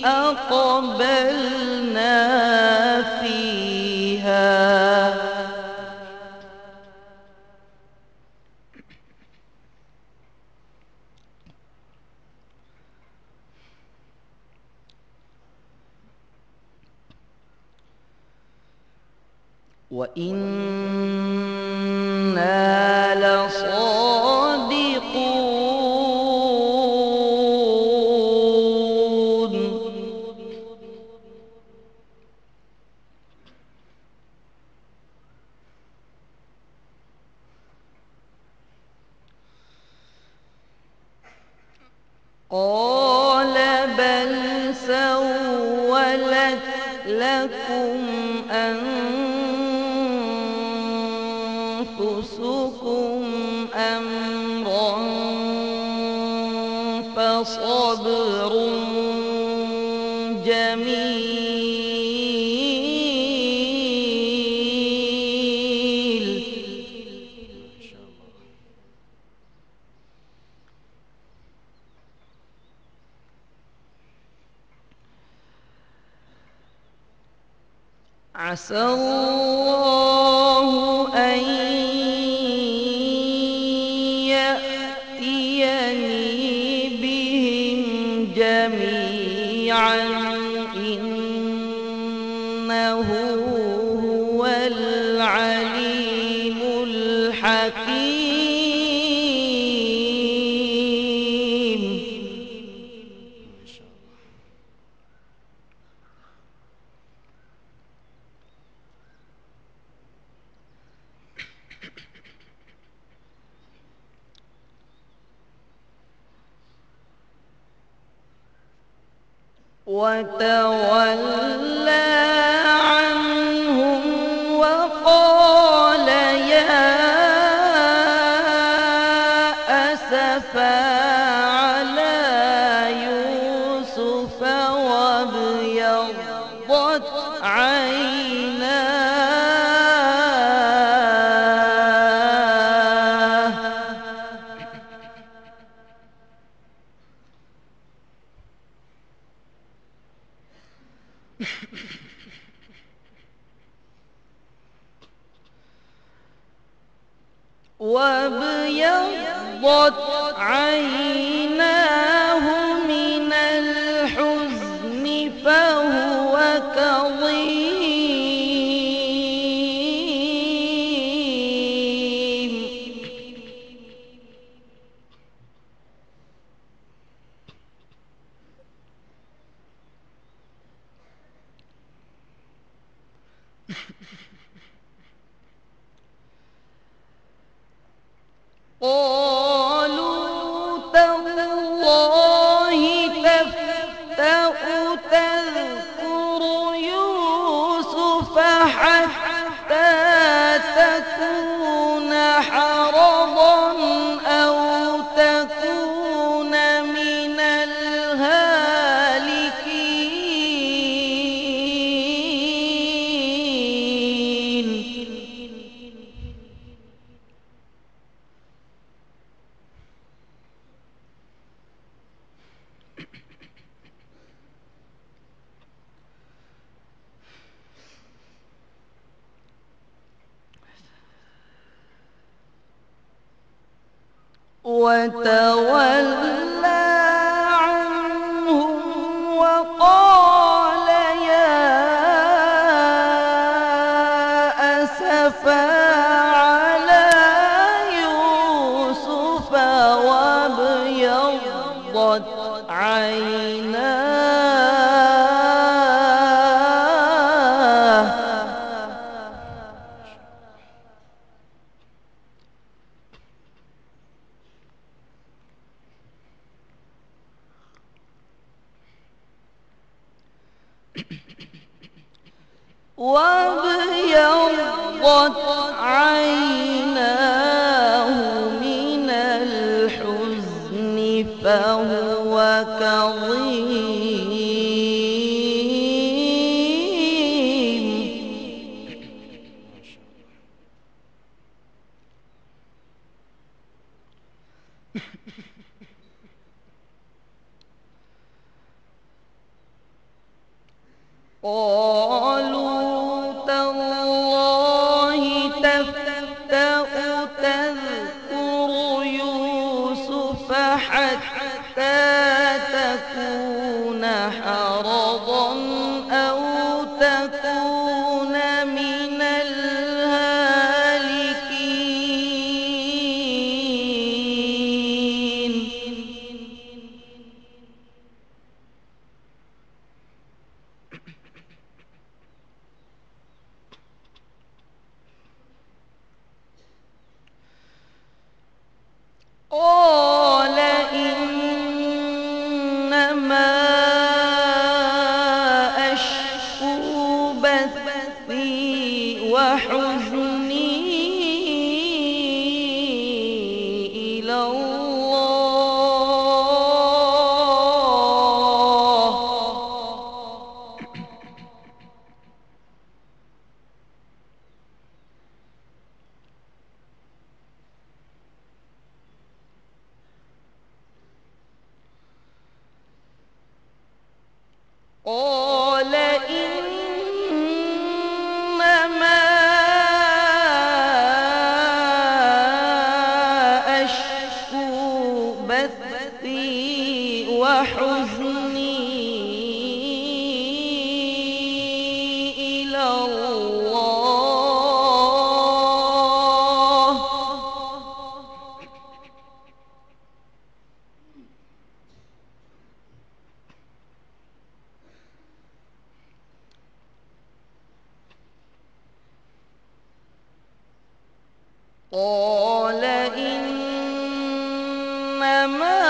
أقبلنا فيها وإنا لصادقون. قال بل سولت لكم أنفسكم أمرا فصبر جميل. عسى الله أن يأتيني بهم جميعا إنه هو العليم الحكيم. وتولى عنهم وقال يا أسفا على يوسف وابيضت عيناه. وابيضت عيناه من الحزن فهو كظيم. قالوا تالله تفتأ تذكر يوسف حتى تكون حرضا أو تكون من الهالكين. وتولى عنهم وقال يا عيناه وابيضت عيناه من الحزن فهو كظيم قالوا تالله تفتأ تذكر يوسف حتى تكون حرضا أو تكون من الهالكين قال إنما أشكو بثي وحزني إلى الله قال إنما أشكو بثي وحزني إلى الله قال إنما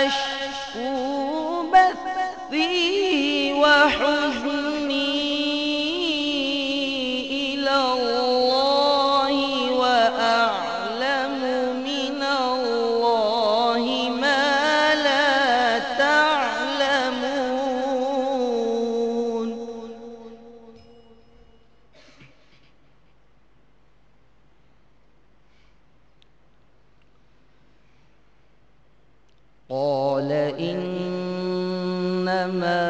أشكو بثي وحزني إلى الله وأعلم من الله ما لا تعلمون قال إنما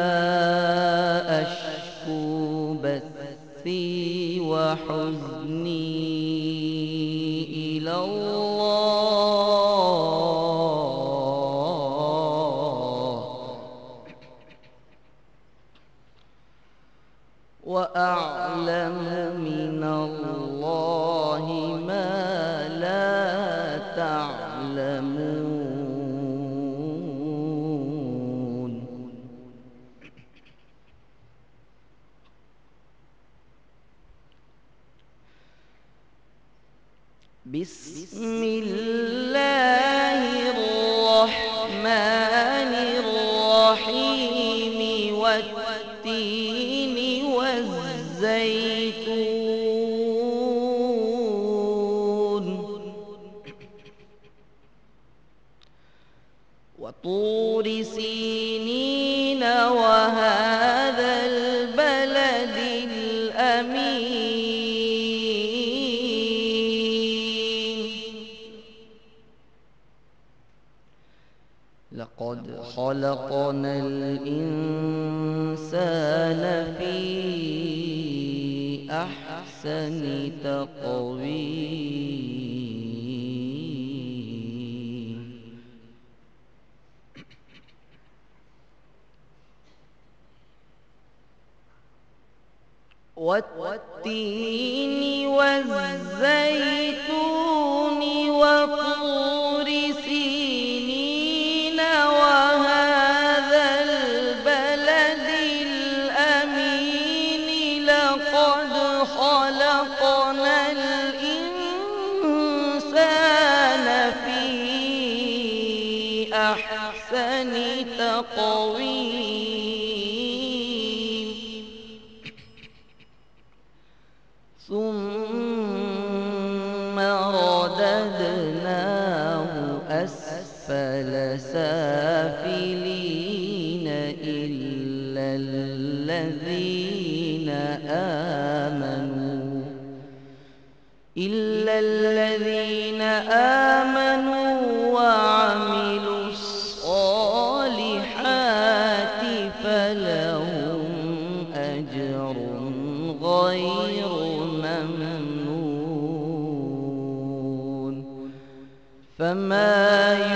أشكو بثي وحزني إلى الله وأعلم من الله ما لا تعلمون بسم الله الرحمن الرحيم والتين والزيتون وطور سينين وهذا البلد الأمين لقد خلقنا الإنسان في أحسن تقويم والتين والزيتون وطور بأحسن تقويم ثم رددناه أسفل سافلين إلا الذين آمنوا وعملوا الصالحات فلهم أجر غير ممنون فما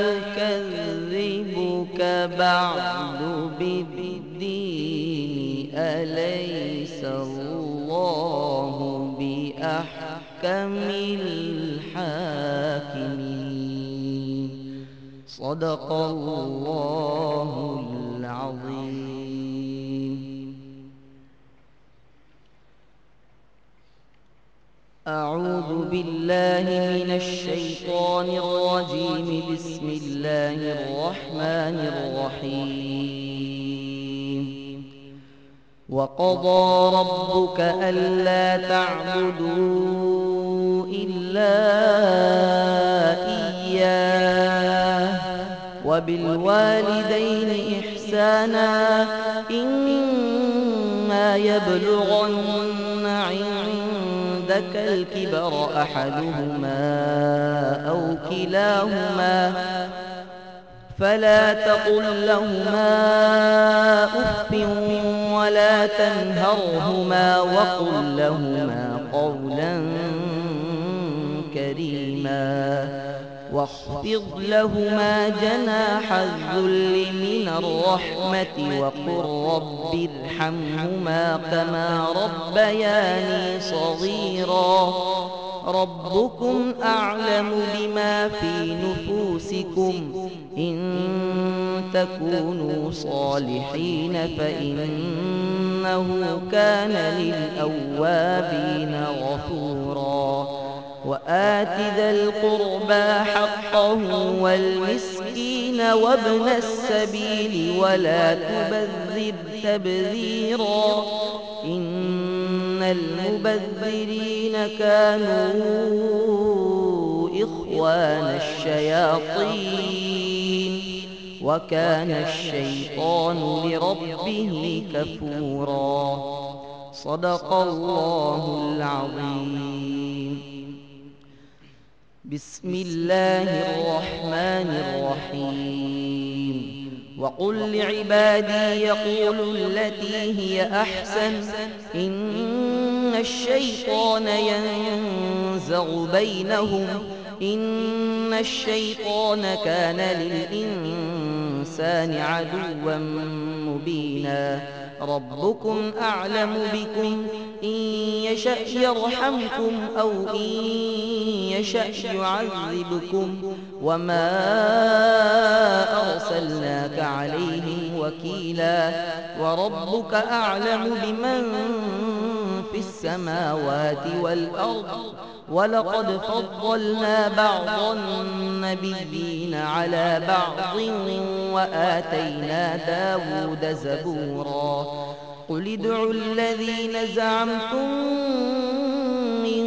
يكذبك بعد بالدين أليس الله بأحكم الحاكمين صدق الله العظيم. أعوذ بالله من الشيطان الرجيم. بسم الله الرحمن الرحيم. وقضى ربك ألا تعبدوا إلا إياه وبالوالدين إحسانا إما يبلغن عندك الكبر أحدهما أو كلاهما فلا تقل لهما أف ولا تنهرهما وقل لهما قولا كريما واخفض لهما جناح الذل من الرحمة وقل رب ارحمهما كما ربياني صغيرا ربكم أعلم بما في نفوسكم إن تكونوا صالحين فإنه كان للأوابين غفورا وآت ذا القربى حقه والمسكين وابن السبيل ولا تبذر تبذيرا إن المبذرين كانوا إخوان الشياطين وكان الشيطان لربه كفورا صدق الله العظيم. بسم الله الرحمن الرحيم. وقل لعبادي يقولوا التي هي أحسن إن الشيطان ينزغ بينهم إن الشيطان كان للإنسان عدوا مبينا ربكم أعلم بكم إن يشأ يرحمكم أو إن يشأ يعذبكم وما أرسلناك عليهم وكيلا وربك أعلم بمن في السماوات والأرض ولقد فضلنا بعض النبيين على بعض وآتينا داود زبورا قل ادعوا الذين زعمتم من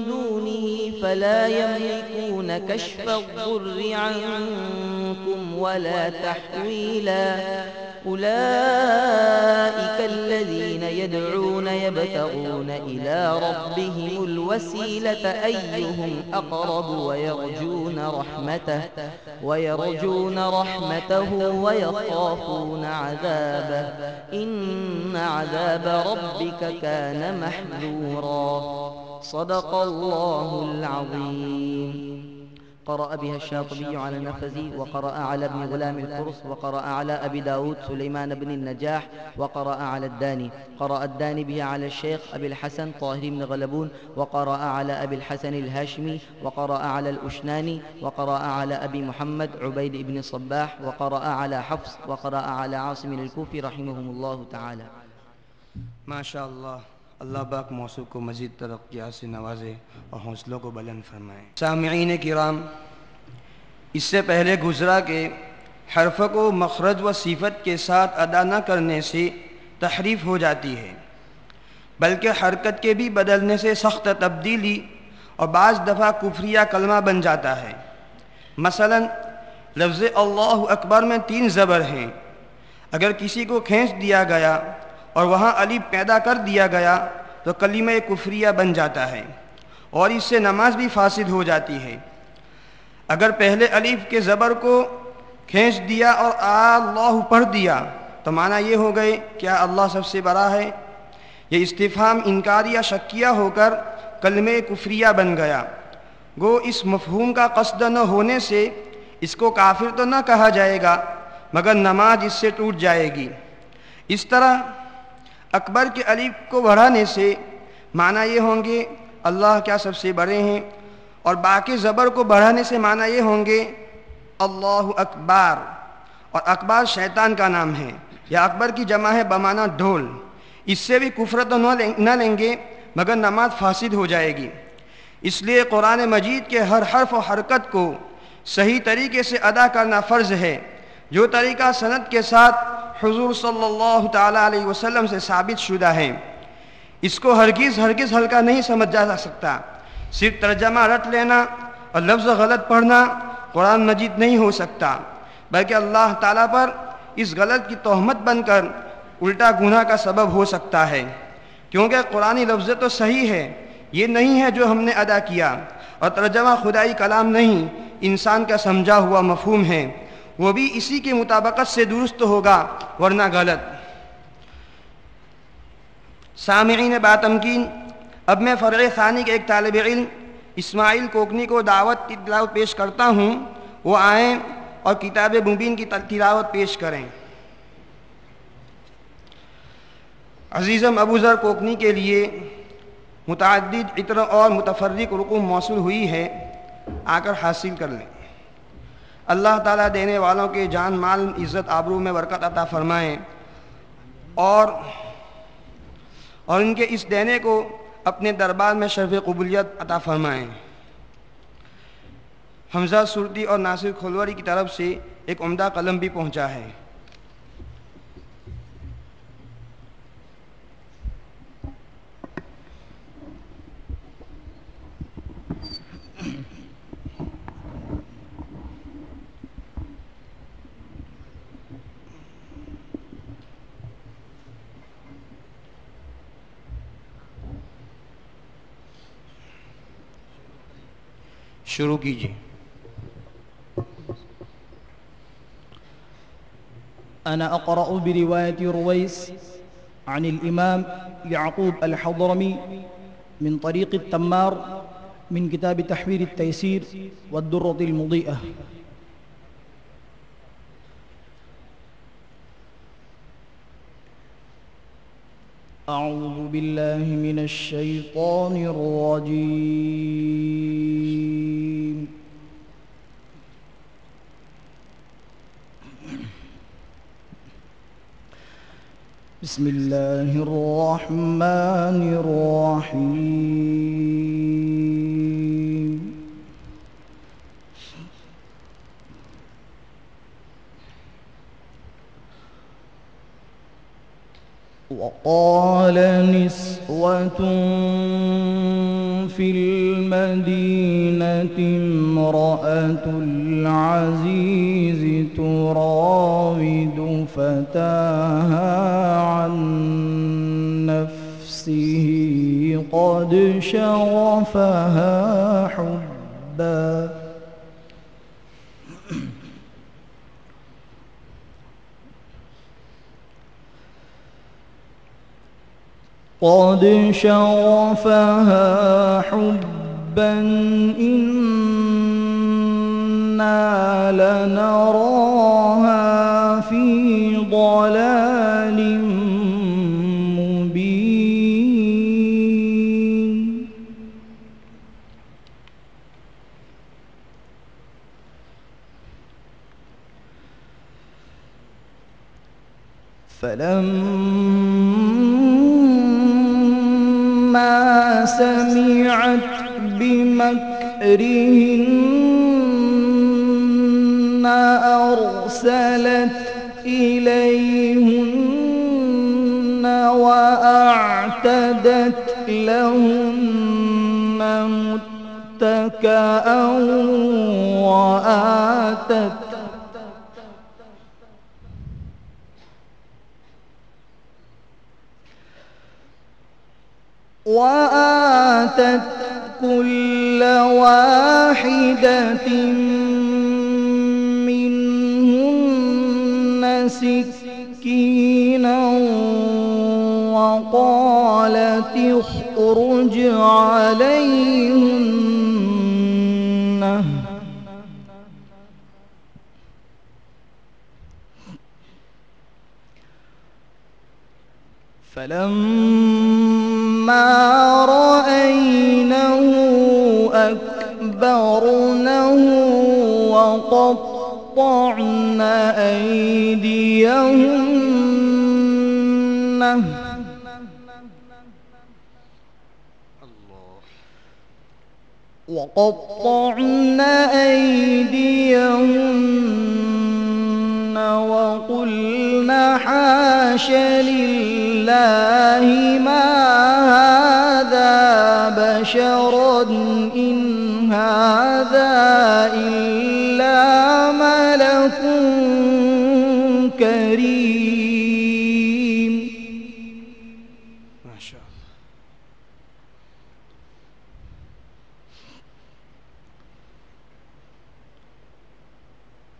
دونه فلا يملكون كشف الضر عنكم ولا تحويلا أولئك الذين يدعون يبتغون إلى ربهم الوسيلة أيهم أقرب ويرجون رحمته ويخافون عذابه إن عذاب ربك كان محذورا صدق الله العظيم. قرأ بها الشاطبي على النفذي وقرأ على ابن غلام القرص وقرأ على أبي داود سليمان بن النجاح وقرأ على الداني. قرأ الداني بها على الشيخ أبي الحسن طاهر بن غلبون وقرأ على أبي الحسن الهاشمي وقرأ على الأشناني وقرأ على أبي محمد عبيد بن صباح وقرأ على حفص وقرأ على عاصم الكوفي رحمهم الله تعالى. ما شاء الله. अल्लाह पाक मौसू को मज़ीद तरक्कियात से नवाजे और हौसलों को बुलंद फरमाए। सामईन किराम, इससे पहले गुजरा कि حرف کو مخرج و صفت کے ساتھ ادا نہ کرنے سے تحریف ہو جاتی ہے، بلکہ حرکت کے بھی بدلنے سے سخت تبدیلی اور بعض دفعہ کفریہ کلمہ بن جاتا ہے۔ مثلا لفظ اللہ اکبر میں 3 زبر ہیں، اگر کسی کو کھینچ دیا گیا اور وہاں الف پیدا کر دیا گیا تو کلمہ کفریہ بن جاتا ہے اور اس سے نماز بھی فاسد ہو جاتی ہے۔ اگر پہلے الف کے زبر کو کھینچ دیا اور اللہ پڑھ دیا تو معنی یہ ہو گئے کیا اللہ سب سے بڑا ہے؟ یہ استفہام انکاری یا شکیہ ہو کر کلمہ کفریہ بن گیا۔ گو اس مفہوم کا قصد نہ ہونے سے اس کو کافر تو نہ کہا جائے گا مگر نماز اس سے ٹوٹ جائے گی۔ اس طرح اکبر کے الف کو بڑھانے سے معنی یہ ہوں گے اللہ کیا سب سے بڑے ہیں، اور باقی زبر کو بڑھانے سے معنی یہ ہوں گے اللہ اکبر، اور اکبر شیطان کا نام ہے، یا اکبر کی جمع ہے بمعنی ڈھول۔ اس سے بھی کفر تو نہ لیں گے مگر نماز فاسد ہو جائے گی۔ اس لیے قرآن مجید کے ہر حرف و حرکت کو صحیح طریقے سے ادا کرنا فرض ہے، جو طریقہ سند کے ساتھ حضور صلی اللہ تعالیٰ علیہ وسلم سے ثابت شدہ ہے۔ اس کو ہرگز ہلکا نہیں سمجھ جا سکتا۔ صرف ترجمہ رٹ لینا اور لفظ غلط پڑھنا قرآن مجید نہیں ہو سکتا، بلکہ اللہ تعالیٰ پر اس غلط کی تہمت بن کر الٹا گناہ کا سبب ہو سکتا ہے، کیونکہ قرآنی لفظ تو صحیح ہے، یہ نہیں ہے جو ہم نے ادا کیا، اور ترجمہ خدائی کلام نہیں، انسان کا سمجھا ہوا مفہوم ہے، وہ بھی اسی کے مطابقت سے درست ہوگا ورنہ غلط۔ سامعین باتمکین، اب میں فرع ثانی کے ایک طالب علم اسماعیل کوکنی کو دعوت کی تلاوت پیش کرتا ہوں، وہ آئیں اور کتاب مبین کی تلاوت پیش کریں۔ عزیزم ابو ذر کوکنی کے لیے متعدد عطر اور متفرق رقوم موصول ہوئی ہے، آ کر حاصل کر لیں۔ اللہ تعالیٰ دینے والوں کے جان مال عزت آبرو میں برکت عطا فرمائیں اور ان کے اس دینے کو اپنے دربار میں شرف قبولیت عطا فرمائیں۔ حمزہ سرتی اور ناصر کھولوری کی طرف سے ایک عمدہ قلم بھی پہنچا ہے۔ شروع کیجیے۔ أنا أقرأ برواية رويس عن الإمام يعقوب الحضرمي من طريق التمار من كتاب تحوير التيسير والدرة المضيئة. أعوذ بالله من الشيطان الرجيم. بسم الله الرحمن الرحيم. وقال نسوة في المدينة امرأة العزيز تراود فتاها عن نفسه قد شغفها حبا حبا إنا لنراها في ضلال مبين. فلما سمعت بمكرهن أرسلت إليهن وأعتدت لهن متكأ وآتت كل واحدة منهن سكينا وقالت اخرج عليهن فلما رأينه أكبرنه وقطعن أيديهن وقلن حاش لله ما هذا بشرا إن هذا إلا ملك كريم. ما شاء الله.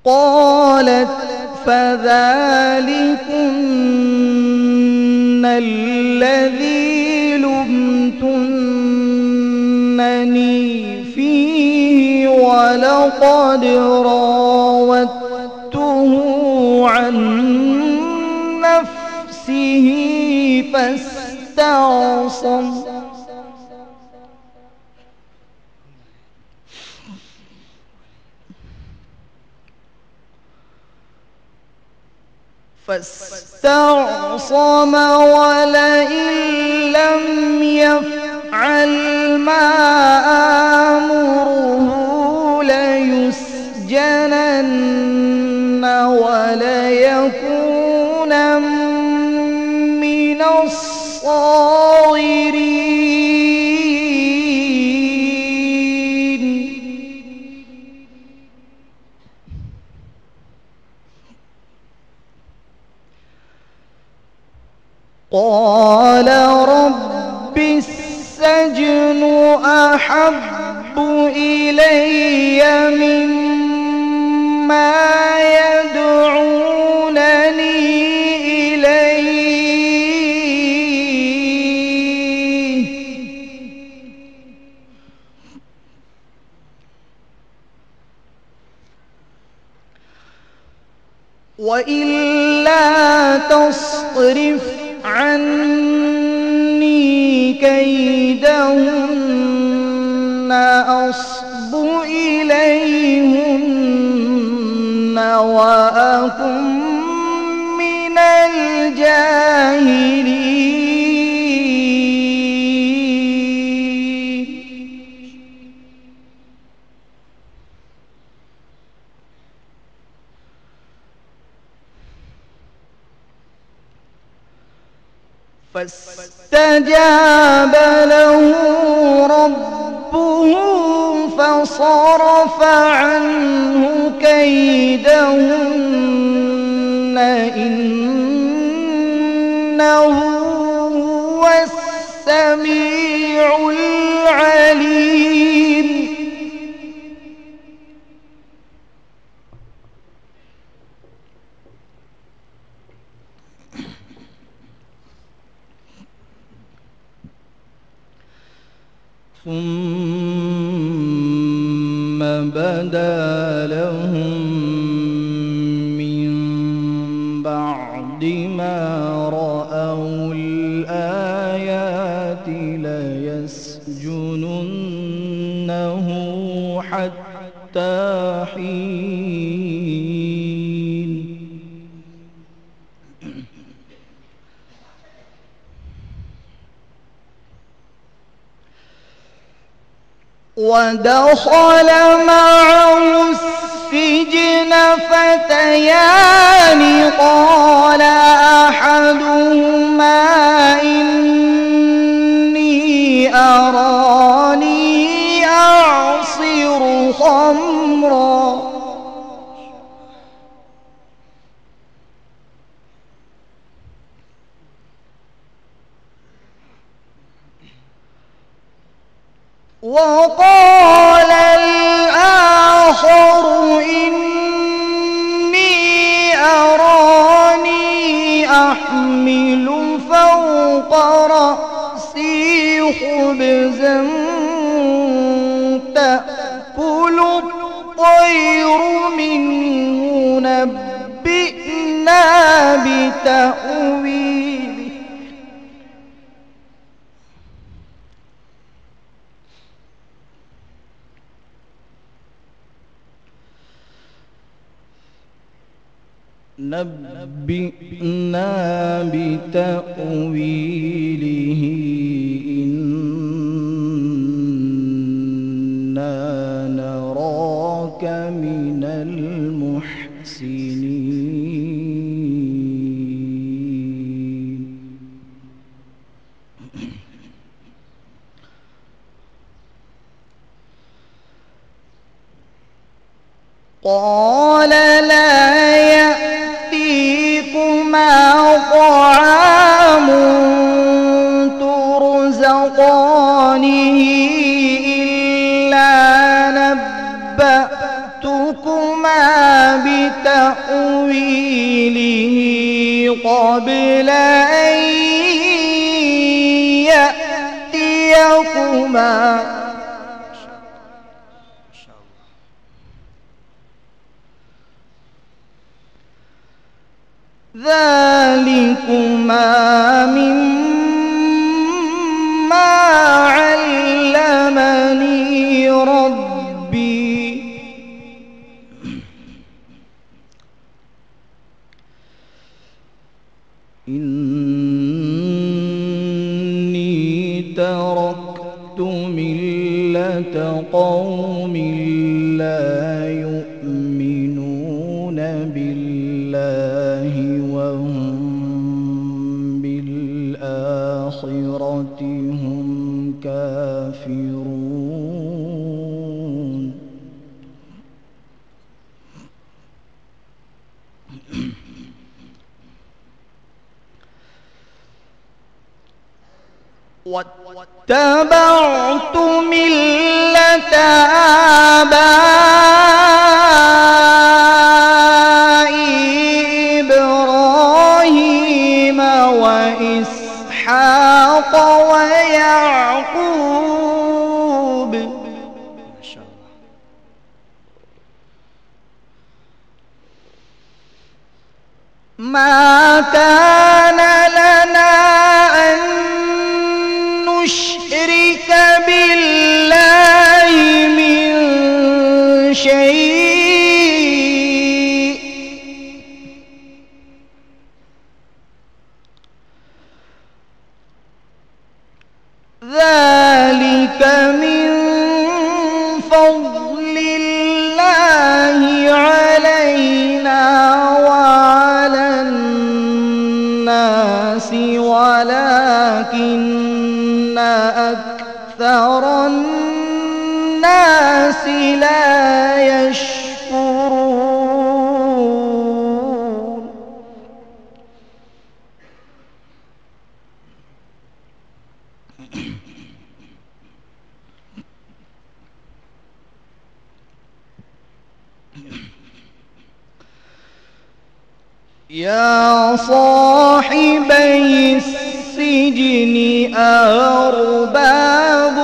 قالت فذلكن الذي لمتنني فيه ولقد راودته عن نفسه فاستعصم ولئن لم يفعل ما آمره ليسجنن وليكون من الصاغرين. قال رب السجن أحب إلي مما يدعونني إليه وإلا تصرف عني كيدهن أصب إليهن وأكن من الجاهلين. فاستجاب له ربه فصرف عنه كيدهن إنه هو السميع العليم. ثم بدا لهم من بعد ما رأوا الآيات ليسجننه حتى حين. ودخل معه السجن فتيان قال أحدهما إني أراني أعصر خمرا وقال الآخر إني أراني أحمل فوق رأسي خبزا تأكل الطير منه نبئنا بتأويله نبئنا بتأويله إنا نراك من المحسنين قال لا يأتيكما طعام ترزقانه إلا نبأتكما بتأويله قبل أن يأتيكما ذلكما مما علمني ربي إني تركت ملة قوم لا يؤمنون بالله وهم بالآخرة هم كافرون واتبعت ملة آبائي إبراهيم وإسحاق ويعقوب ما كان لنا أن نشرك بالله من شيء ذلك من فضل الله علينا وعلى الناس ولكن أكثر الناس لا يشكرون يا صاحبي السجن أأرباب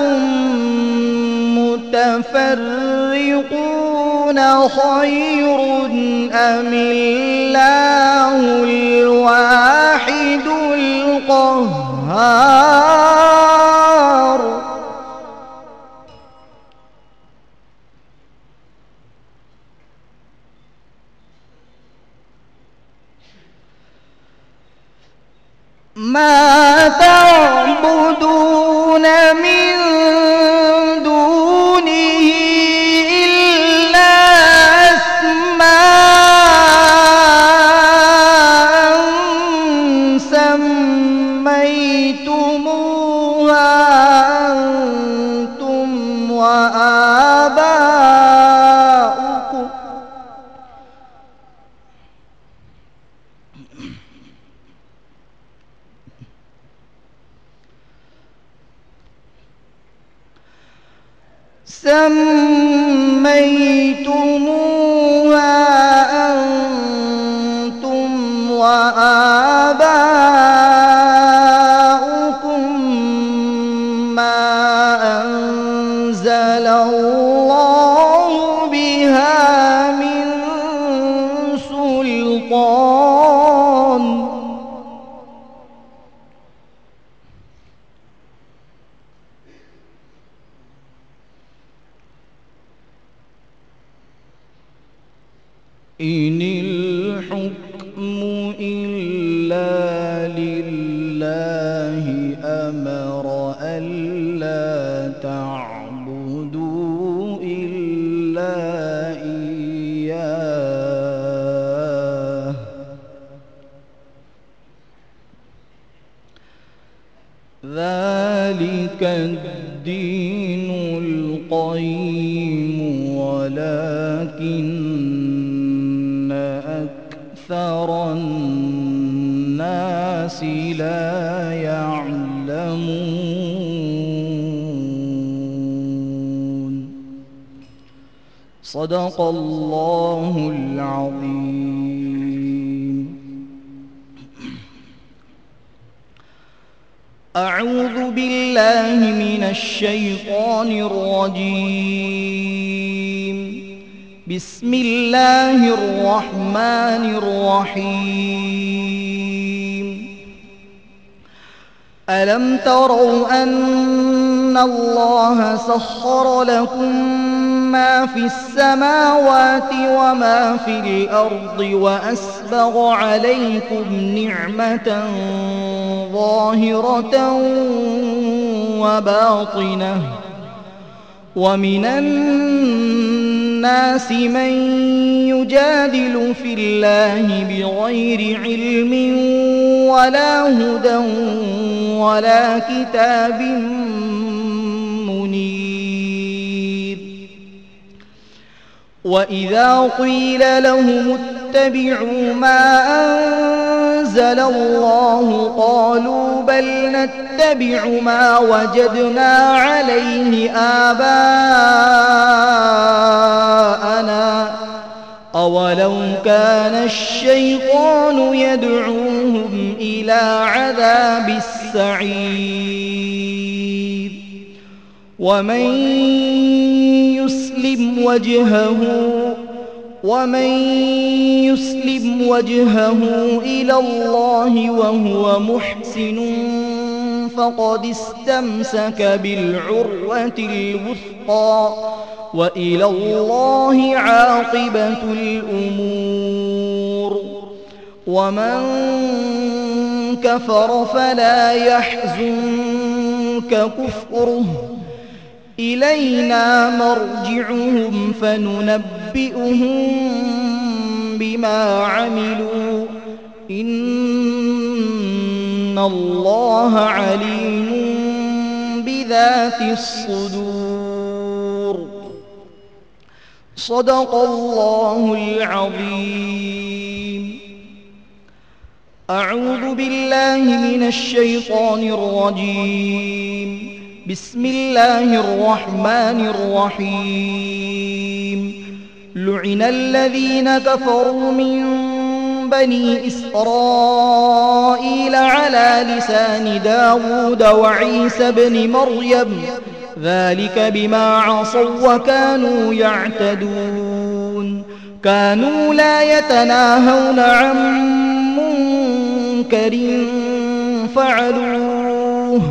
متفرقون خير أم الله الواحد القهار ما تعبدون من دونه إلا أسماء سميتموها أنتم وآباؤكم ما أنزل الله بها من سلطان إن الحكم إلا لله أمر ألا تعبدوا إلا إياه ذلك الدين القيم ولكن أكثر الناس لا يعلمون. صدق الله العظيم. أعوذ بالله من الشيطان الرجيم. بسم الله الرحمن الرحيم. ألم تروا أن الله سخر لكم ما في السماوات وما في الأرض وأسبغ عليكم نعمة ظاهرة وباطنة ومن الناس من يجادل في الله بغير علم ولا هدى ولا كتاب منير. وإذا قيل لهم اتبعوا ما أنزل الله قالوا بل نتبع ما وجدنا عليه آباءنا أولو كان الشيطان يدعوهم إلى عذاب السعير. ومن يسلم وجهه إلى الله وهو محسن فقد استمسك بالعروة الوثقى وإلى الله عاقبة الأمور. ومن كفر فلا يحزنك كفره إلينا مرجعهم فننبئهم بما عملوا إن الله عليم بذات الصدور. صدق الله العظيم. أعوذ بالله من الشيطان الرجيم. بسم الله الرحمن الرحيم. لعن الذين كفروا من بني إسرائيل على لسان داود وعيسى بن مريم ذلك بما عصوا وكانوا يعتدون. كانوا لا يتناهون عن منكر فعلوه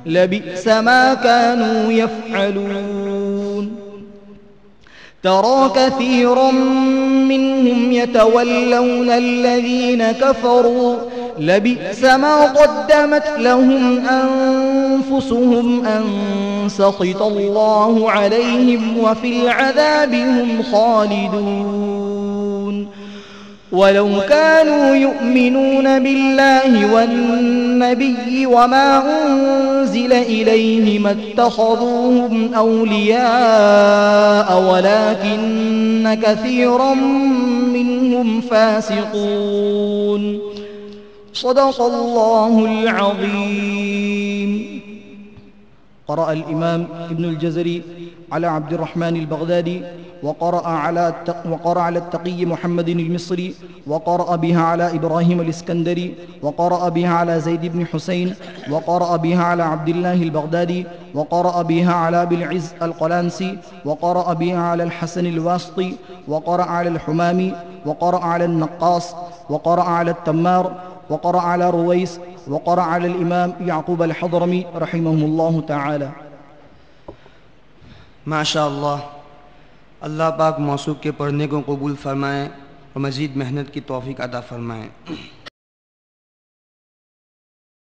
لبئس ما كانوا يفعلون. ترى كثيرا منهم يتولون الذين كفروا لبئس ما قدمت لهم أنفسهم أن سخط الله عليهم وفي العذاب هم خالدون. ولو كانوا يؤمنون بالله والنبي وما أنزل إليه ما اتخذوهم أولياء ولكن كثيرا منهم فاسقون. صدق الله العظيم. قرأ الإمام ابن الجزري على عبد الرحمن البغدادي، وقرأ على التقي محمد المصري، وقرأ بها على إبراهيم الإسكندري، وقرأ بها على زيد بن حسين، وقرأ بها على عبد الله البغدادي، وقرأ بها على أبي العز القلانسي، وقرأ بها على الحسن الواسطي، وقرأ على الحمامي، وقرأ على النقاص، وقرأ على التمار، وقرأ على رويس، وقرأ على الإمام يعقوب الحضرمي رحمهم الله تعالى. ماشاء اللہ. اللہ پاک موصوف کے پڑھنے کو قبول فرمائیں اور مزید محنت کی توفیق عطا فرمائیں.